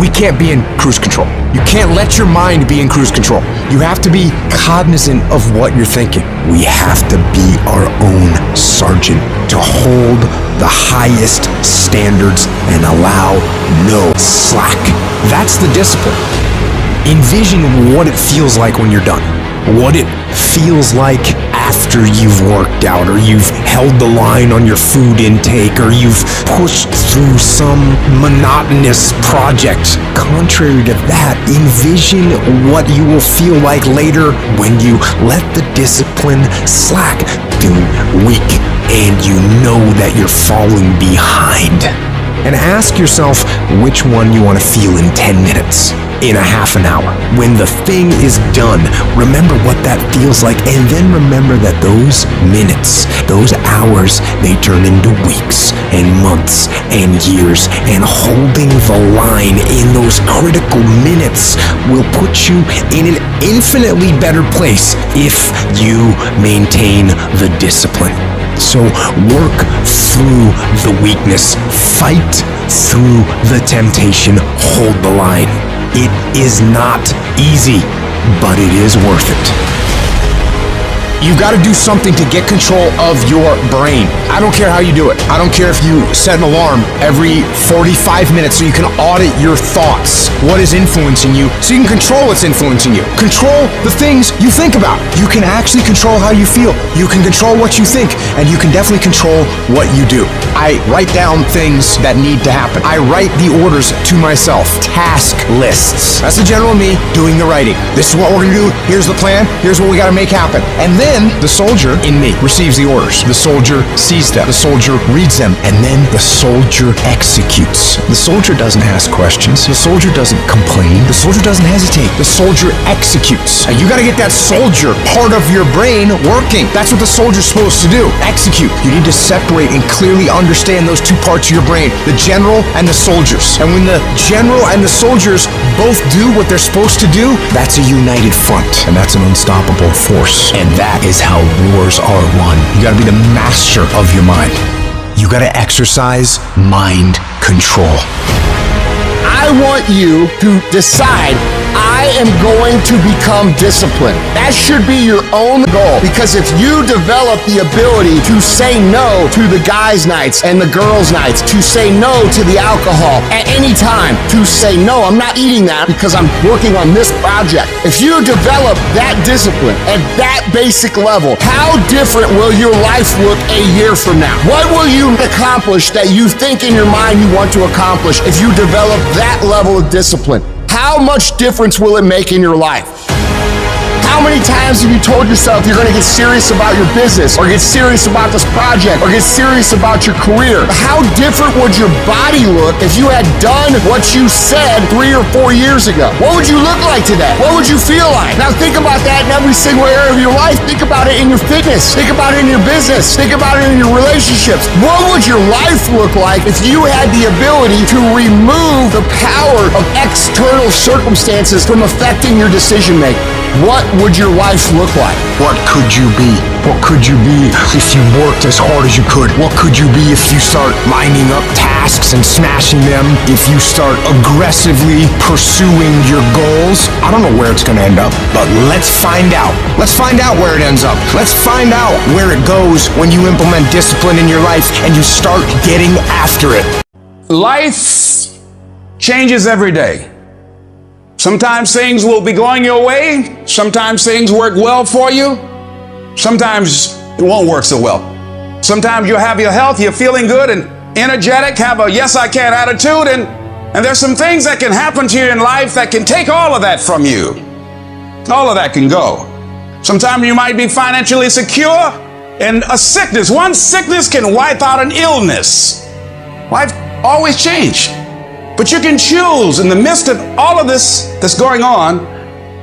Speaker 6: We can't be in cruise control. You can't let your mind be in cruise control. You have to be cognizant of what you're thinking. We have to be our own sergeant, to hold the highest standards and allow no slack. That's the discipline.
Speaker 21: Envision what it feels like when you're done. What it feels like after you've worked out, or you've held the line on your food intake, or you've pushed through some monotonous project. Contrary to that, envision what you will feel like later when you let the discipline slack, feeling weak, and you know that you're falling behind. And ask yourself which one you want to feel in 10 minutes, in a half an hour. When the thing is done, remember what that feels like, and then remember that those minutes, those hours, they turn into weeks and months and years, and holding the line in those critical minutes will put you in an infinitely better place if you maintain the discipline. So work through the weakness, fight through the temptation, hold the line. It is not easy, but it is worth it.
Speaker 16: You've got to do something to get control of your brain. I don't care how you do it. I don't care if you set an alarm every 45 minutes so you can audit your thoughts. What is influencing you so you can control what's influencing you. Control the things you think about. You can actually control how you feel. You can control what you think, and you can definitely control what you do. I write down things that need to happen. I write the orders to myself. Task lists. That's the general me doing the writing. This is what we're going to do. Here's the plan. Here's what we got to make happen. And then the soldier in me receives the orders. The soldier sees them. The soldier reads them. And then the soldier executes. The soldier doesn't ask questions. The soldier doesn't complain. The soldier doesn't hesitate. The soldier executes. And you got to get that soldier part of your brain working. That's what the soldier's supposed to do. Execute. You need to separate and clearly understand those two parts of your brain, the general and the soldiers. And when the general and the soldiers both do what they're supposed to do, that's a united front. And that's an unstoppable force. And that is how wars are won. You gotta be the master of your mind. You gotta exercise mind control. I want you to decide, I am going to become disciplined. That should be your own goal, because if you develop the ability to say no to the guys' nights and the girls' nights, to say no to the alcohol at any time, to say no, I'm not eating that because I'm working on this project. If you develop that discipline at that basic level, how different will your life look a year from now? What will you accomplish that you think in your mind you want to accomplish if you develop that level of discipline? How much difference will it make in your life? How many times have you told yourself you're going to get serious about your business, or get serious about this project, or get serious about your career? How different would your body look if you had done what you said 3 or 4 years ago? What would you look like today? What would you feel like? Now think about that in every single area of your life. Think about it in your fitness. Think about it in your business. Think about it in your relationships. What would your life look like if you had the ability to remove the power of external circumstances from affecting your decision making? What would your life look like?
Speaker 21: What could you be? What could you be if you worked as hard as you could? What could you be if you start lining up tasks and smashing them? If you start aggressively pursuing your goals? I don't know where it's going to end up, but let's find out. Let's find out where it ends up. Let's find out where it goes when you implement discipline in your life and you start getting after it.
Speaker 4: Life changes every day. Sometimes things will be going your way. Sometimes things work well for you. Sometimes it won't work so well. Sometimes you'll have your health, you're feeling good and energetic, have a yes I can attitude, and there's some things that can happen to you in life that can take all of that from you. All of that can go. Sometimes you might be financially secure, and a sickness, one sickness can wipe out an illness. Life always changes. But you can choose in the midst of all of this that's going on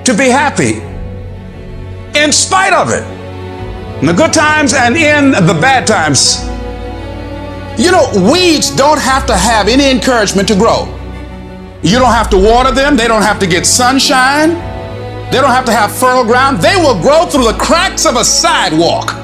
Speaker 4: to be happy in spite of it, in the good times and in the bad times. You know, weeds don't have to have any encouragement to grow. You don't have to water them. They don't have to get sunshine. They don't have to have fertile ground. They will grow through the cracks of a sidewalk.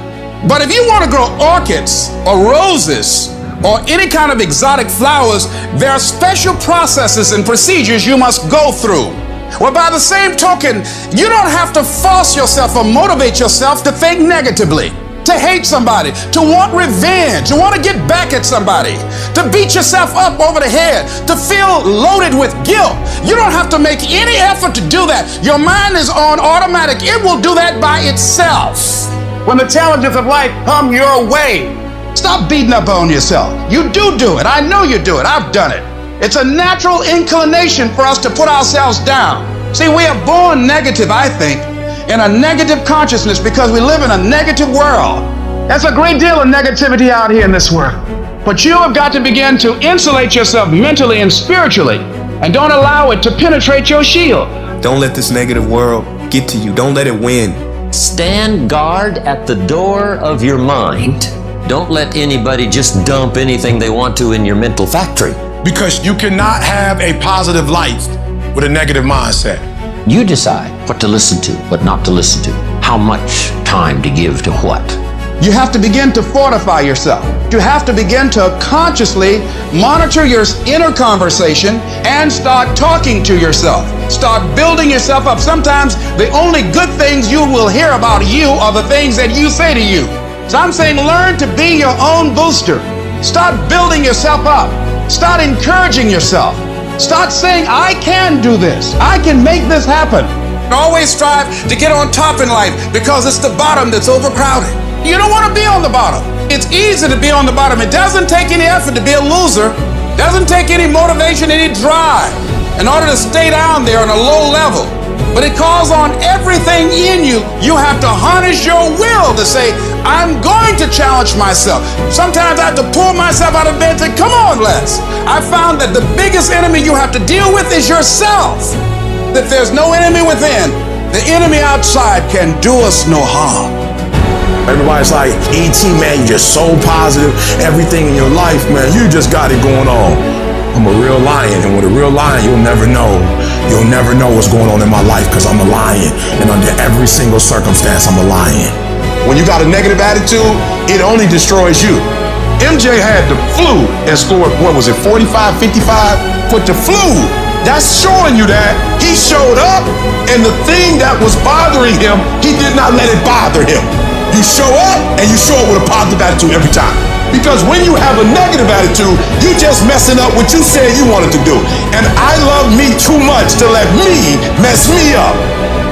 Speaker 4: But if you want to grow orchids or roses or any kind of exotic flowers, there are special processes and procedures you must go through. Well, by the same token, you don't have to force yourself or motivate yourself to think negatively. to hate somebody, to want revenge, to want to get back at somebody, to beat yourself up over the head, to feel loaded with guilt. You don't have to make any effort to do that. Your mind is on automatic. It will do that by itself. When the challenges of life come your way, stop beating up on yourself. You do it. I know you do it. I've done it. It's a natural inclination for us to put ourselves down. See, we are born negative, I think, in a negative consciousness because we live in a negative world. There's a great deal of negativity out here in this world. But you have got to begin to insulate yourself mentally and spiritually, and don't allow it to penetrate your shield.
Speaker 21: Don't let this negative world get to you. Don't let it win.
Speaker 8: Stand guard at the door of your mind. Don't let anybody just dump anything they want to in your mental factory.
Speaker 9: Because you cannot have a positive life with a negative mindset.
Speaker 8: You decide what to listen to, what not to listen to, how much time to give to what.
Speaker 4: You have to begin to fortify yourself. You have to begin to consciously monitor your inner conversation and start talking to yourself. Start building yourself up. Sometimes the only good things you will hear about you are the things that you say to you. So I'm saying learn to be your own booster. Start building yourself up. Start encouraging yourself. Start saying, I can do this. I can make this happen. Always strive to get on top in life because it's the bottom that's overcrowded. You don't want to be on the bottom. It's easy to be on the bottom. It doesn't take any effort to be a loser. It doesn't take any motivation, any drive in order to stay down there on a low level. But it calls on everything in you. You have to harness your will to say, I'm going to challenge myself. Sometimes I have to pull myself out of bed and say, come on, Les. I found that the biggest enemy you have to deal with is yourself. If there's no enemy within, the enemy outside can do us no harm.
Speaker 9: Everybody's like, E.T., man, you're just so positive. Everything in your life, man, you just got it going on. I'm a real lion, and with a real lion, you'll never know. You'll never know what's going on in my life because I'm a lion. And under every single circumstance, I'm a lion. When you got a negative attitude, it only destroys you. MJ had the flu and scored, what was it, 45, 55? Put the flu. That's showing you that he showed up, and the thing that was bothering him, he did not let it bother him. You show up, and you show up with a positive attitude every time. Because when you have a negative attitude, you're just messing up what you said you wanted to do. And I love me too much to let me mess me up.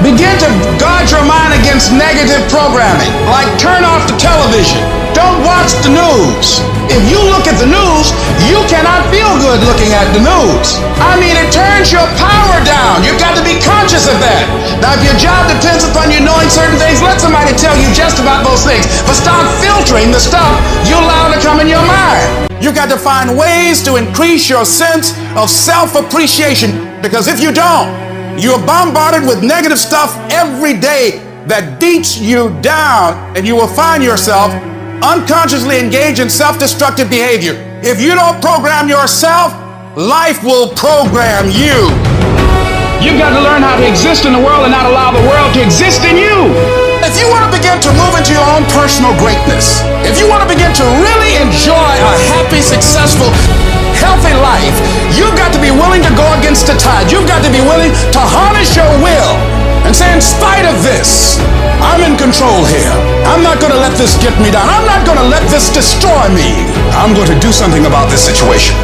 Speaker 4: Begin to guard your mind against negative programming, like turn off the television. Don't watch the news. If you look at the news, you cannot feel good looking at the news. I mean, it turns your power down. You've got to be conscious of that. Now, if your job depends upon you knowing certain things, let somebody tell you just about those things. But start filtering the stuff you allow to come in your mind. You've got to find ways to increase your sense of self-appreciation, because if you don't, you're bombarded with negative stuff every day that beats you down, and you will find yourself unconsciously engaged in self-destructive behavior. If you don't program yourself, life will program you. You've got to learn how to exist in the world and not allow the world to exist in you. If you want to begin to move into your own personal greatness, if you want to begin to really enjoy a happy, successful, healthy life, you've got to be willing to go against the tide. You've got to be willing to harness your will and say, in spite of this, I'm in control here. I'm not going to let this get me down. I'm not going to let this destroy me. I'm going to do something about this situation.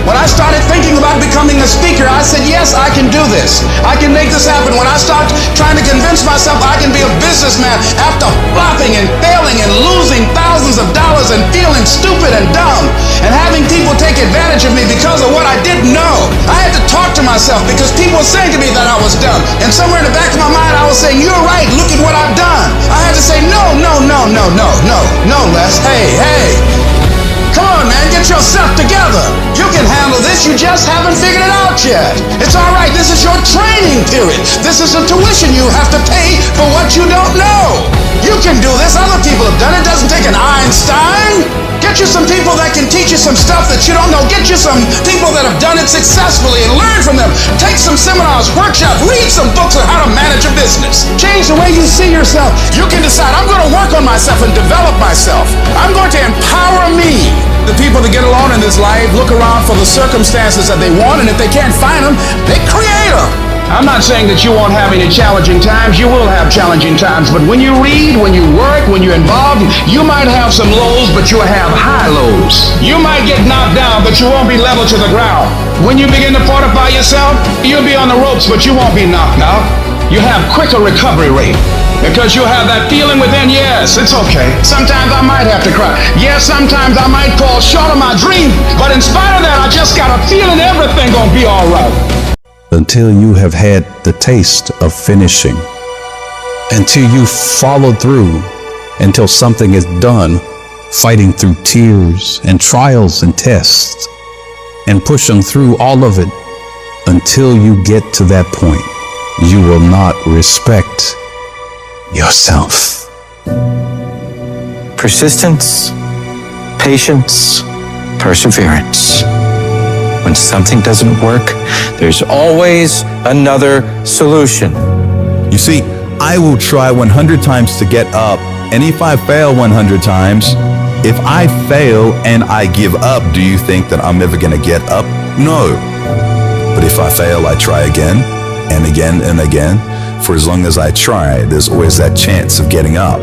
Speaker 4: When I started thinking about becoming a speaker, I said, yes, I can do this. I can make this happen. When I started trying to convince myself I can be a businessman after flopping and failing and losing thousands of dollars and feeling stupid and dumb and having people take advantage of me because of what I didn't know, I had to talk to myself because people were saying to me that I was dumb. And somewhere in the back of my mind, I was saying, you're right, look at what I've done. I had to say, no, Les, hey. Come on, man, get yourself together. You can handle this, you just haven't figured it out yet. It's all right, this is your training period. This is the tuition you have to pay for what you don't know. You can do this, other people have done it. It doesn't take an Einstein. Get you some people that can teach you some stuff that you don't know. Get you some people that have done it successfully and learn from them. Take some seminars, workshops, read some books on how to manage a business. Change the way you see yourself. You can decide, I'm going to work on myself and develop myself. I'm going to empower me. The people that get along in this life look around for the circumstances that they want, and if they can't find them, they create them. I'm not saying that you won't have any challenging times. You will have challenging times, but when you read, when you work, when you're involved, you might have some lows, but you'll have high lows. You might get knocked down, but you won't be level to the ground. When you begin to fortify yourself, you'll be on the ropes, but you won't be knocked out. You have quicker recovery rate because you have that feeling within, yes, it's okay. Sometimes I might have to cry. Yes, sometimes I might fall short of my dream, but in spite of that, I just got a feeling everything gonna be all right.
Speaker 3: Until you have had the taste of finishing, until you follow through, until something is done, fighting through tears and trials and tests and pushing through all of it, until you get to that point, you will not respect yourself.
Speaker 12: Persistence, patience, perseverance. When something doesn't work, there's always another solution.
Speaker 3: You see, I will try 100 times to get up, and if I fail 100 times, if I fail and I give up, do you think that I'm ever gonna get up? No. But if I fail, I try again and again and again. For as long as I try, there's always that chance of getting up.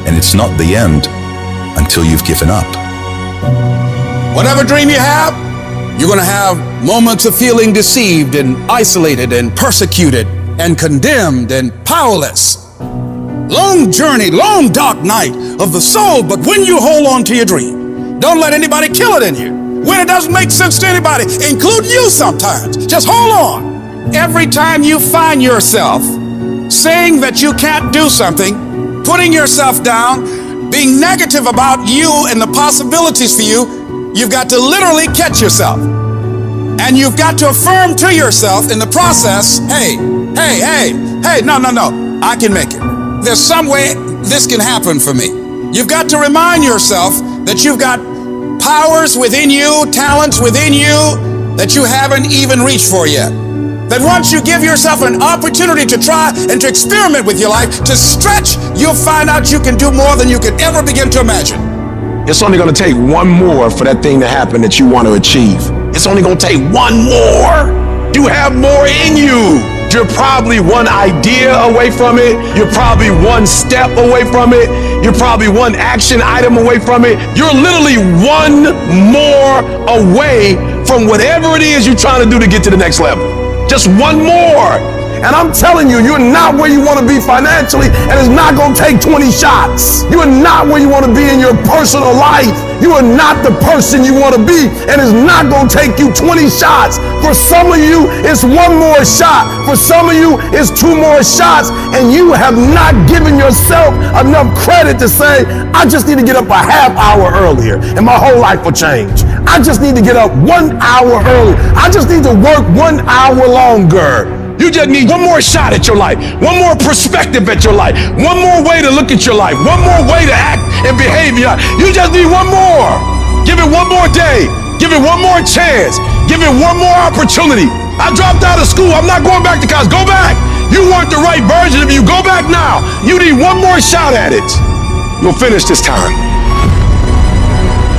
Speaker 3: And it's not the end until you've given up.
Speaker 4: Whatever dream you have, you're going to have moments of feeling deceived and isolated and persecuted and condemned and powerless. Long journey, long dark night of the soul, but when you hold on to your dream, don't let anybody kill it in you. When it doesn't make sense to anybody, including you sometimes, just hold on. Every time you find yourself saying that you can't do something, putting yourself down, being negative about you and the possibilities for you, you've got to literally catch yourself. And you've got to affirm to yourself in the process, hey, no, I can make it. There's some way this can happen for me. You've got to remind yourself that you've got powers within you, talents within you that you haven't even reached for yet. That once you give yourself an opportunity to try and to experiment with your life, to stretch, you'll find out you can do more than you could ever begin to imagine.
Speaker 9: It's only going to take one more for that thing to happen that you want to achieve. It's only going to take one more. You have more in you. You're probably one idea away from it. You're probably one step away from it. You're probably one action item away from it. You're literally one more away from whatever it is you're trying to do to get to the next level. Just one more. And I'm telling you, you're not where you want to be financially, and it's not going to take 20 shots. You are not where you want to be in your personal life. You are not the person you want to be, and it's not going to take you 20 shots. For some of you, it's one more shot. For some of you, it's two more shots, and you have not given yourself enough credit to say, I just need to get up a half hour earlier, and my whole life will change. I just need to get up 1 hour earlier. I just need to work 1 hour longer. You just need one more shot at your life, one more perspective at your life, one more way to look at your life, one more way to act and behave. You just need one more. Give it one more day. Give it one more chance. Give it one more opportunity. I dropped out of school. I'm not going back to college. Go back. You weren't the right version of you. Go back now. You need one more shot at it. You'll finish this time.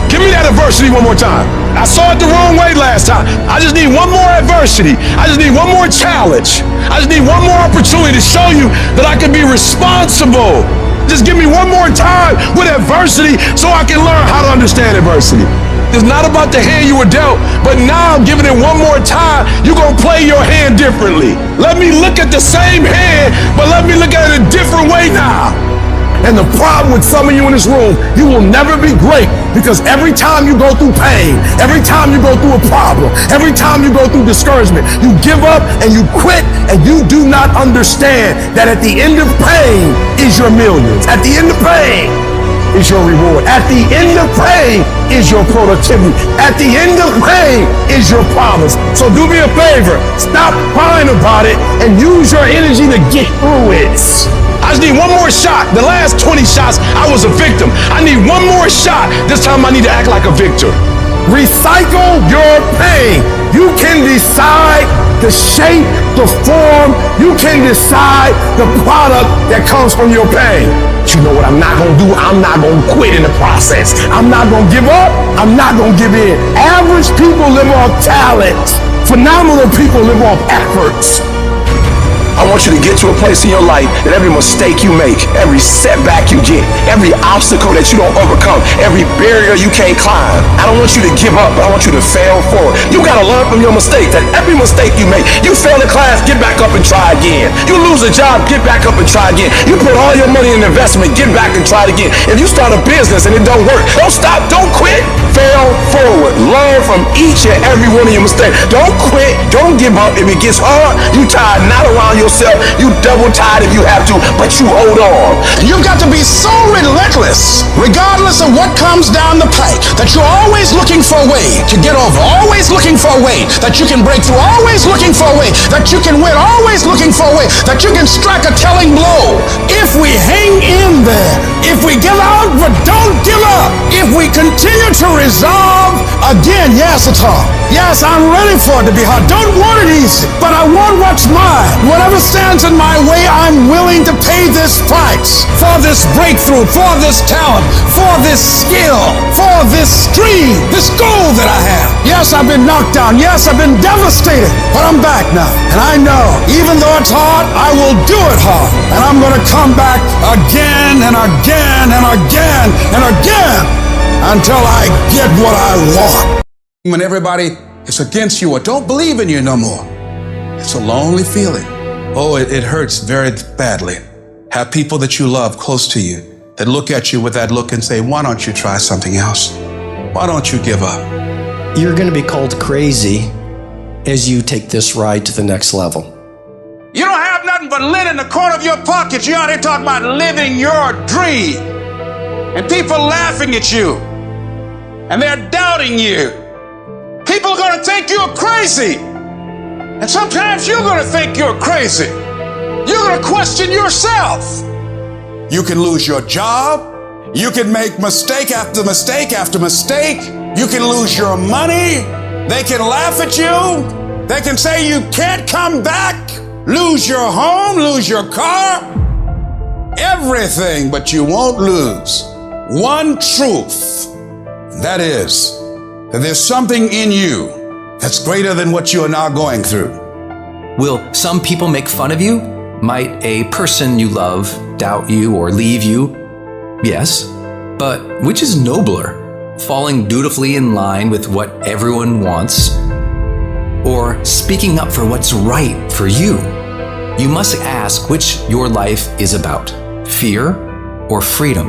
Speaker 9: Give me that adversity one more time. I saw it the wrong way last time. I just need one more adversity. I just need one more challenge. I just need one more opportunity to show you that I can be responsible. Just give me one more time with adversity so I can learn how to understand adversity. It's not about the hand you were dealt, but now giving it one more time, you're going to play your hand differently. Let me look at the same hand, but let me look at it a different way now. And the problem with some of you in this room, you will never be great because every time you go through pain, every time you go through a problem, every time you go through discouragement, you give up and you quit and you do not understand that at the end of pain is your millions. At the end of pain is your reward. At the end of pain is your productivity. At the end of pain is your promise. So do me a favor, stop crying about it and use your energy to get through it. I just need one more shot. The last 20 shots, I was a victim. I need one more shot. This time I need to act like a victor. Recycle your pain. You can decide the shape, the form. You can decide the product that comes from your pain. But you know what I'm not going to do? I'm not going to quit in the process. I'm not going to give up. I'm not going to give in. Average people live off talent. Phenomenal people live off efforts. I want you to get to a place in your life that every mistake you make, every setback you get, every obstacle that you don't overcome, every barrier you can't climb, I don't want you to give up, but I want you to fail forward. You gotta learn from your mistakes, that every mistake you make, you fail in class, get back up and try again. You lose a job, get back up and try again. You put all your money in investment, get back and try it again. If you start a business and it don't work, don't stop, don't quit, fail forward. Learn from each and every one of your mistakes. Don't quit, don't give up. If it gets hard, you tie a knot around yourself, you double tie it if you have to, but you hold on.
Speaker 1: You've got to be so relentless, regardless of what comes down the pike, that you're always looking for a way to get over, always looking for a way that you can break through, always looking for a way that you can win, always looking for a way that you can strike a telling blow. If we hang in there, if we give out but don't give up, if we continue to resolve, again, yes, it's hard. Yes, I'm ready for it to be hard. Don't want it easy, but I want what's mine. Whatever stands in my way, I'm willing to pay this price for this breakthrough, for this talent, for this skill, for this dream, this goal that I have. Yes, I've been knocked down. Yes, I've been devastated, but I'm back now. And I know, even though it's hard, I will do it hard. And I'm going to come back again and again and again and again until I get what I want.
Speaker 4: When everybody is against you or don't believe in you no more, it's a lonely feeling. Oh, it hurts very badly. Have people that you love close to you that look at you with that look and say, why don't you try something else? Why don't you give up?
Speaker 10: You're going to be called crazy as you take this ride to the next level.
Speaker 4: You don't have nothing but lint in the corner of your pocket. You out here talking about living your dream. And people laughing at you. And they're doubting you. People are going to think you're crazy. And sometimes you're going to think you're crazy. You're going to question yourself. You can lose your job. You can make mistake after mistake after mistake. You can lose your money. They can laugh at you. They can say you can't come back. Lose your home, lose your car. Everything, but you won't lose one truth. That is, that there's something in you that's greater than what you are now going through.
Speaker 22: Will some people make fun of you? Might a person you love doubt you or leave you? Yes. But which is nobler? Falling dutifully in line with what everyone wants, or speaking up for what's right for you? You must ask which your life is about, fear or freedom,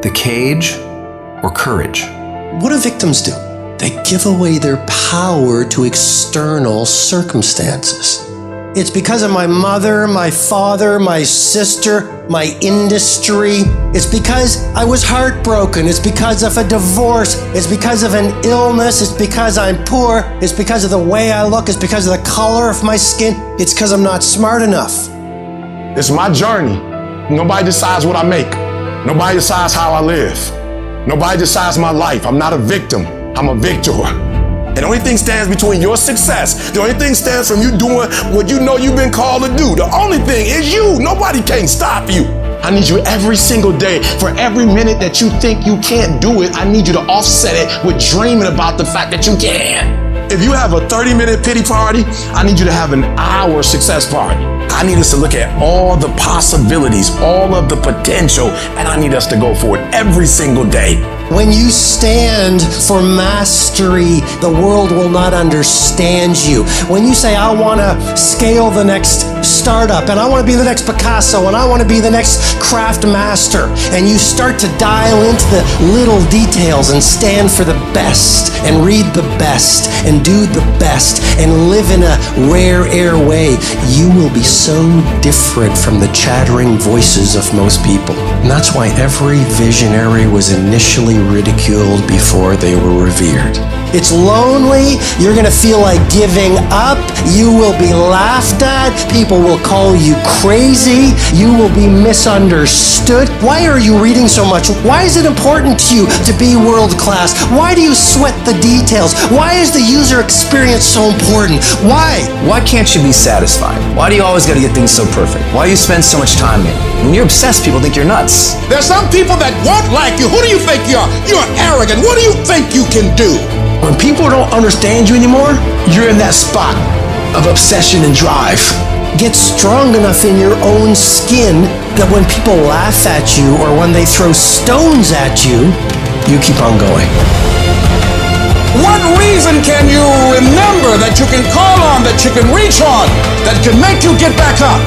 Speaker 22: the cage or courage.
Speaker 10: What do victims do? They give away their power to external circumstances. It's because of my mother, my father, my sister, my industry. It's because I was heartbroken. It's because of a divorce. It's because of an illness. It's because I'm poor. It's because of the way I look. It's because of the color of my skin. It's because I'm not smart enough.
Speaker 2: It's my journey. Nobody decides what I make. Nobody decides how I live. Nobody decides my life. I'm not a victim. I'm a victor. And the only thing stands between your success, the only thing stands from you doing what you know you've been called to do. The only thing is you. Nobody can stop you. I need you every single day. For every minute that you think you can't do it, I need you to offset it with dreaming about the fact that you can. If you have a 30-minute pity party, I need you to have an hour success party. I need us to look at all the possibilities, all of the potential, and I need us to go for it every single day.
Speaker 10: When you stand for mastery, the world will not understand you. When you say, I want to scale the next startup, and I want to be the next Picasso, and I want to be the next craft master, and you start to dial into the little details and stand for the best, and read the best, and do the best, and live in a rare air way, you will be so different from the chattering voices of most people. And that's why every visionary was initially ridiculed before they were revered. It's lonely. You're going to feel like giving up. You will be laughed at. People will call you crazy. You will be misunderstood. Why are you reading so much? Why is it important to you to be world class? Why do you sweat the details? Why is the user experience so important? Why?
Speaker 22: Why can't you be satisfied? Why do you always got to get things so perfect? Why do you spend so much time in it? When you're obsessed, people think you're nuts.
Speaker 1: There's some people that won't like you. Who do you think you are? You're arrogant. What do you think you can do?
Speaker 9: When people don't understand you anymore, you're in that spot of obsession and drive.
Speaker 10: get strong enough in your own skin that when people laugh at you or when they throw stones at you, you keep on going.
Speaker 4: What reason can you remember that you can call on, that you can reach on, that can make you get back up?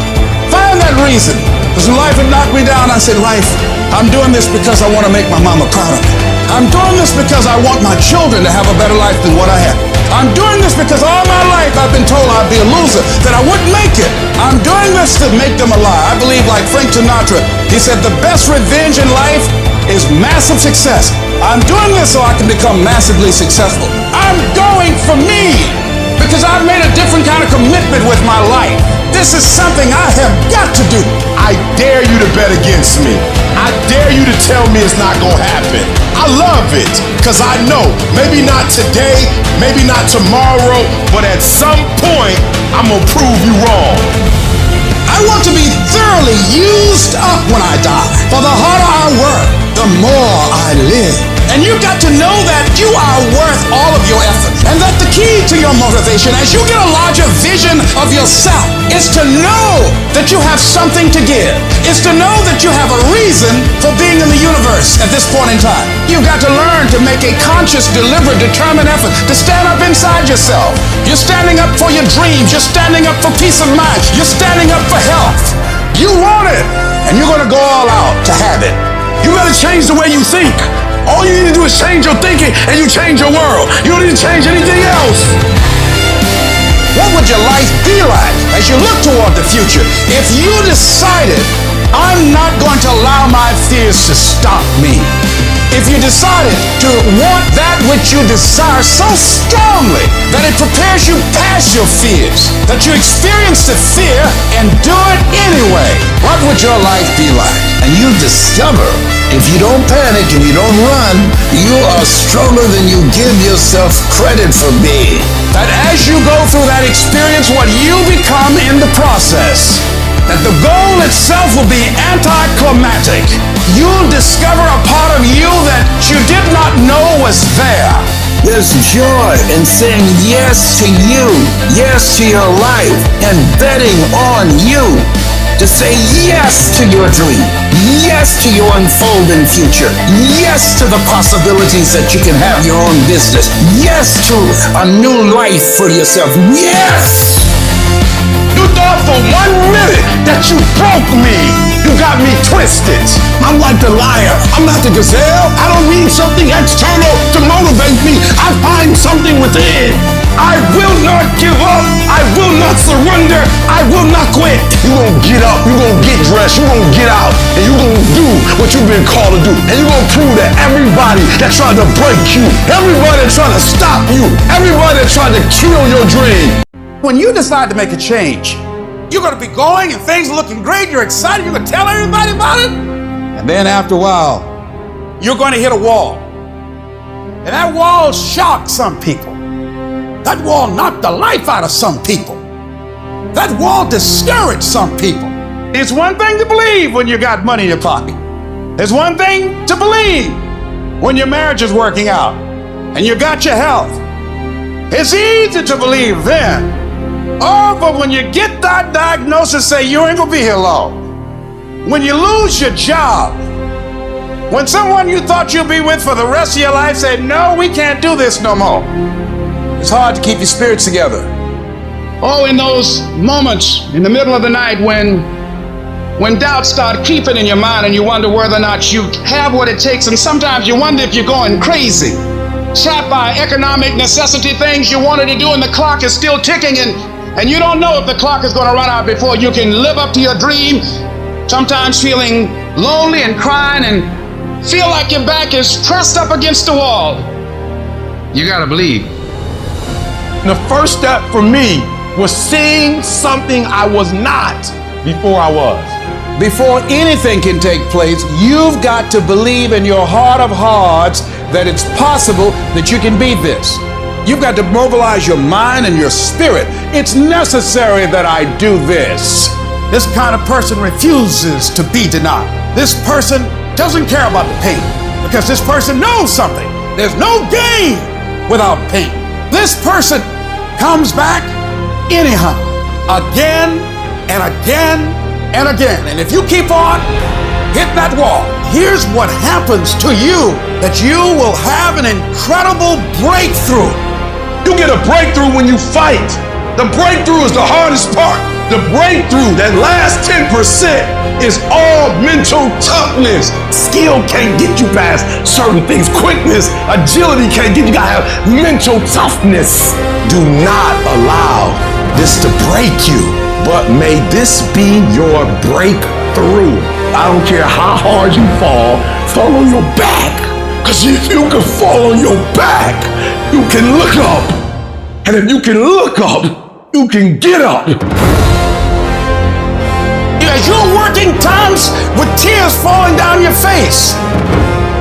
Speaker 4: Find that reason. Because when life had knocked me down, I said, life, I'm doing this because I want to make my mama proud of me. I'm doing this because I want my children to have a better life than what I have. I'm doing this because all my life I've been told I'd be a loser, that I wouldn't make it. I'm doing this to make them alive. I believe, like Frank Sinatra, he said the best revenge in life is massive success. I'm doing this so I can become massively successful. I'm going for me because I've made a different kind of commitment with my life. This is something I have got to do.
Speaker 9: I dare you to bet against me. I dare you to tell me it's not gonna happen. I love it, because I know, maybe not today, maybe not tomorrow, but at some point, I'm gonna prove you wrong.
Speaker 4: I want to be thoroughly used up when I die. For the harder I work, the more I live. And you've got to know that you are worth all of your effort. And that the key to your motivation as you get a larger vision of yourself is to know that you have something to give. Is to know that you have a reason for being in the universe at this point in time. You've got to learn to make a conscious, deliberate, determined effort to stand up inside yourself. You're standing up for your dreams. You're standing up for peace of mind. You're standing up for health. You want it, and you're going to go all out to have it.
Speaker 9: You got to change the way you think. All you need to do is change your thinking and you change your world. You don't need to change anything else.
Speaker 4: What would your life be like as you look toward the future if you decided, I'm not going to allow my fears to stop me? If you decided to want that which you desire so strongly that it prepares you past your fears, that you experience the fear and do it anyway, what would your life be like?
Speaker 7: And you discover, if you don't panic and you don't run, you are stronger than you give yourself credit for being.
Speaker 4: That as you go through that experience, what you become in the process, that the goal itself will be anticlimactic. You'll discover a part of you that you did not know was there.
Speaker 7: There's joy in saying yes to you, yes to your life, and betting on you. To say yes to your dream, yes to your unfolding future, yes to the possibilities that you can have your own business, yes to a new life for yourself, yes!
Speaker 9: You thought for 1 minute that you broke me. You got me twisted. I'm like the liar. I'm not the gazelle. I don't need something external to motivate me. I find something within. I will not give up. I will not surrender. I will not quit. You're going to get up. You're going to get dressed. You're going to get out. And you're going to do what you've been called to do. And you're going to prove to everybody that tried to break you, everybody that tried to stop you, everybody that tried to kill your dream.
Speaker 4: When you decide to make a change, you're going to be going and things are looking great. You're excited. You're going to tell everybody about it. And then after a while, you're going to hit a wall. And that wall shocked some people. That wall knocked the life out of some people. That wall discouraged some people. It's one thing to believe when you got money in your pocket. It's one thing to believe when your marriage is working out and you got your health. It's easy to believe then. Oh, but when you get that diagnosis, say you ain't gonna be here long. When you lose your job, when someone you thought you'd be with for the rest of your life said, no, we can't do this no more. It's hard to keep your spirits together. Oh, in those moments in the middle of the night when doubts start creeping in your mind and you wonder whether or not you have what it takes, and sometimes you wonder if you're going crazy. Trapped by economic necessity, things you wanted to do, and the clock is still ticking, and you don't know if the clock is going to run out before you can live up to your dream. Sometimes feeling lonely and crying and feel like your back is pressed up against the wall. You got to believe.
Speaker 9: The first step for me was seeing something I was not before I was.
Speaker 4: Before anything can take place, you've got to believe in your heart of hearts that it's possible that you can be this. You've got to mobilize your mind and your spirit. It's necessary that I do this. This kind of person refuses to be denied. This person doesn't care about the pain because this person knows something. There's no gain without pain. This person comes back anyhow, again
Speaker 13: and again and again. And if you keep on hitting that wall, here's what happens to you, that you will have an incredible breakthrough.
Speaker 9: You get a breakthrough when you fight. The breakthrough is the hardest part. The breakthrough, that last 10%, is all mental toughness. Skill can't get you past certain things. Quickness, agility can't get you. You gotta have mental toughness. Do not allow this to break you, but may this be your breakthrough. I don't care how hard you fall on your back. Because if you can fall on your back, you can look up. And if you can look up, you can get up.
Speaker 13: As you're working times with tears falling down your face,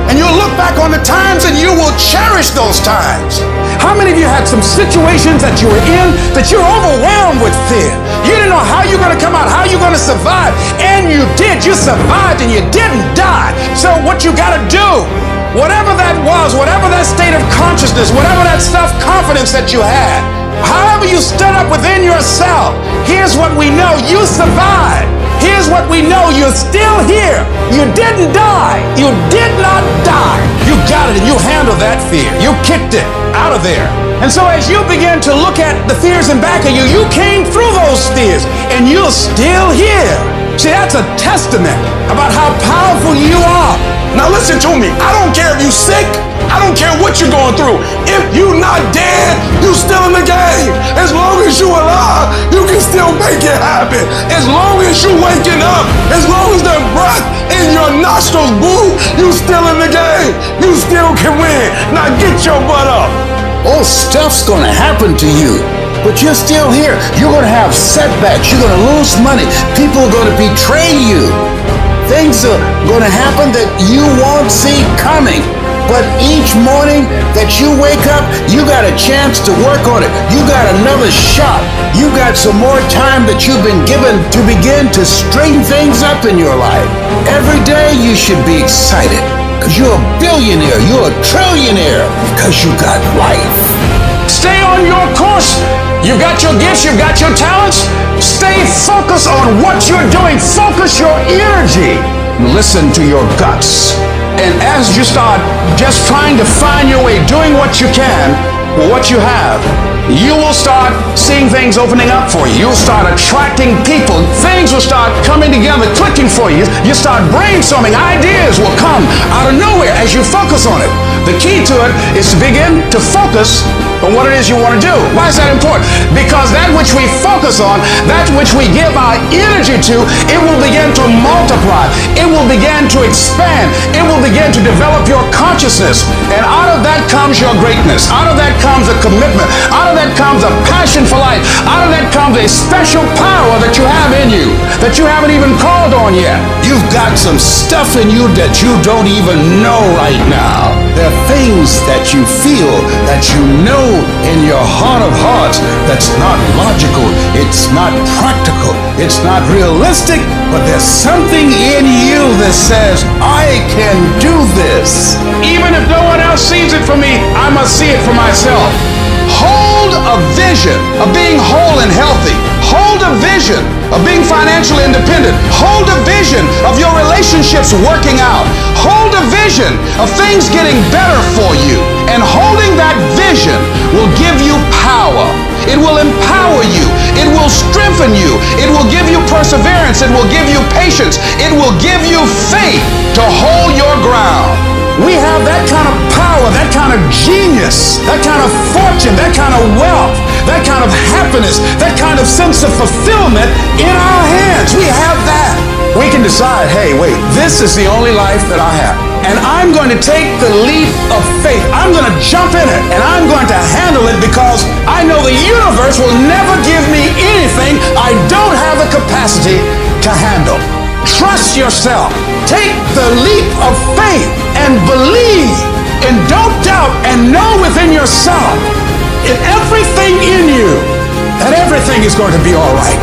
Speaker 13: and you'll look back on the times and you will cherish those times. How many of you had some situations that you were in that you're overwhelmed with fear? You didn't know how you're going to come out, how you're going to survive, and you did. You survived and you didn't die. So what you got to do, whatever that was, whatever that state of consciousness, whatever that self-confidence that you had, however you stood up within yourself, here's what we know: you survived. Here's what we know: you're still here. You didn't die. You did not die. You got it and you handled that fear. You kicked it out of there. And so as you begin to look at the fears in back of you, you came through those fears and you're still here. See, that's a testament about how powerful you are.
Speaker 9: Now listen to me. I don't care if you're sick. I don't care what you're going through. If you're not dead, you're still in the game. As long as you're alive, you can still make it happen. As long as you're waking up, as long as there's breath in your nostrils, boo, you still in the game. You still can win. Now get your butt up.
Speaker 15: Oh, stuff's gonna happen to you, but you're still here. You're gonna have setbacks. You're gonna lose money. People are gonna betray you. Things are gonna happen that you won't see coming. But each morning that you wake up, you got a chance to work on it. You got another shot. You got some more time that you've been given to begin to straighten things up in your life. Every day you should be excited, because you're a billionaire, you're a trillionaire, because you got life.
Speaker 13: Stay on your course. You've got your gifts, you've got your talents. Stay focused on what you're doing. Focus your energy. Listen to your guts. And as you start just trying to find your way, doing what you can with what you have, you will start seeing things opening up for you. You'll start attracting people. Things will start coming together, clicking for you. You start brainstorming. Ideas will come out of nowhere as you focus on it. The key to it is to begin to focus on what it is you want to do. Why is that important? Because that which we focus on, that which we give our energy to, it will begin to multiply. It will begin to expand. It will begin to develop your consciousness. And out of that comes your greatness. Out of that comes a commitment. Out of that comes a passion for life. Out of that comes a special power that you have in you that you haven't even called on yet. You've got some stuff in you that you don't even know right now. There are things that you feel, that you know in your heart of hearts, that's not logical, it's not practical, it's not realistic, but there's something in you that says, I can do this. Even if no one else sees it for me, I must see it for myself. Hold a vision of being whole and healthy. Hold a vision of being financially independent. Hold a vision of your relationships working out. Hold a vision of things getting better for you. And holding that vision will give you power. It will empower you. It will strengthen you. It will give you perseverance. It will give you patience. It will give you faith to hold your ground. We have that kind of power, that kind of genius, that kind of fortune, that kind of wealth, that kind of happiness, that kind of sense of fulfillment in our hands. We have that. We can decide, hey, wait, this is the only life that I have. And I'm going to take the leap of faith. I'm going to jump in it, and I'm going to handle it because I know the universe will never give me anything I don't have the capacity to handle. Trust yourself. Take the leap of faith and believe, and don't doubt, and know within yourself, in everything in you, that everything is going to be all right.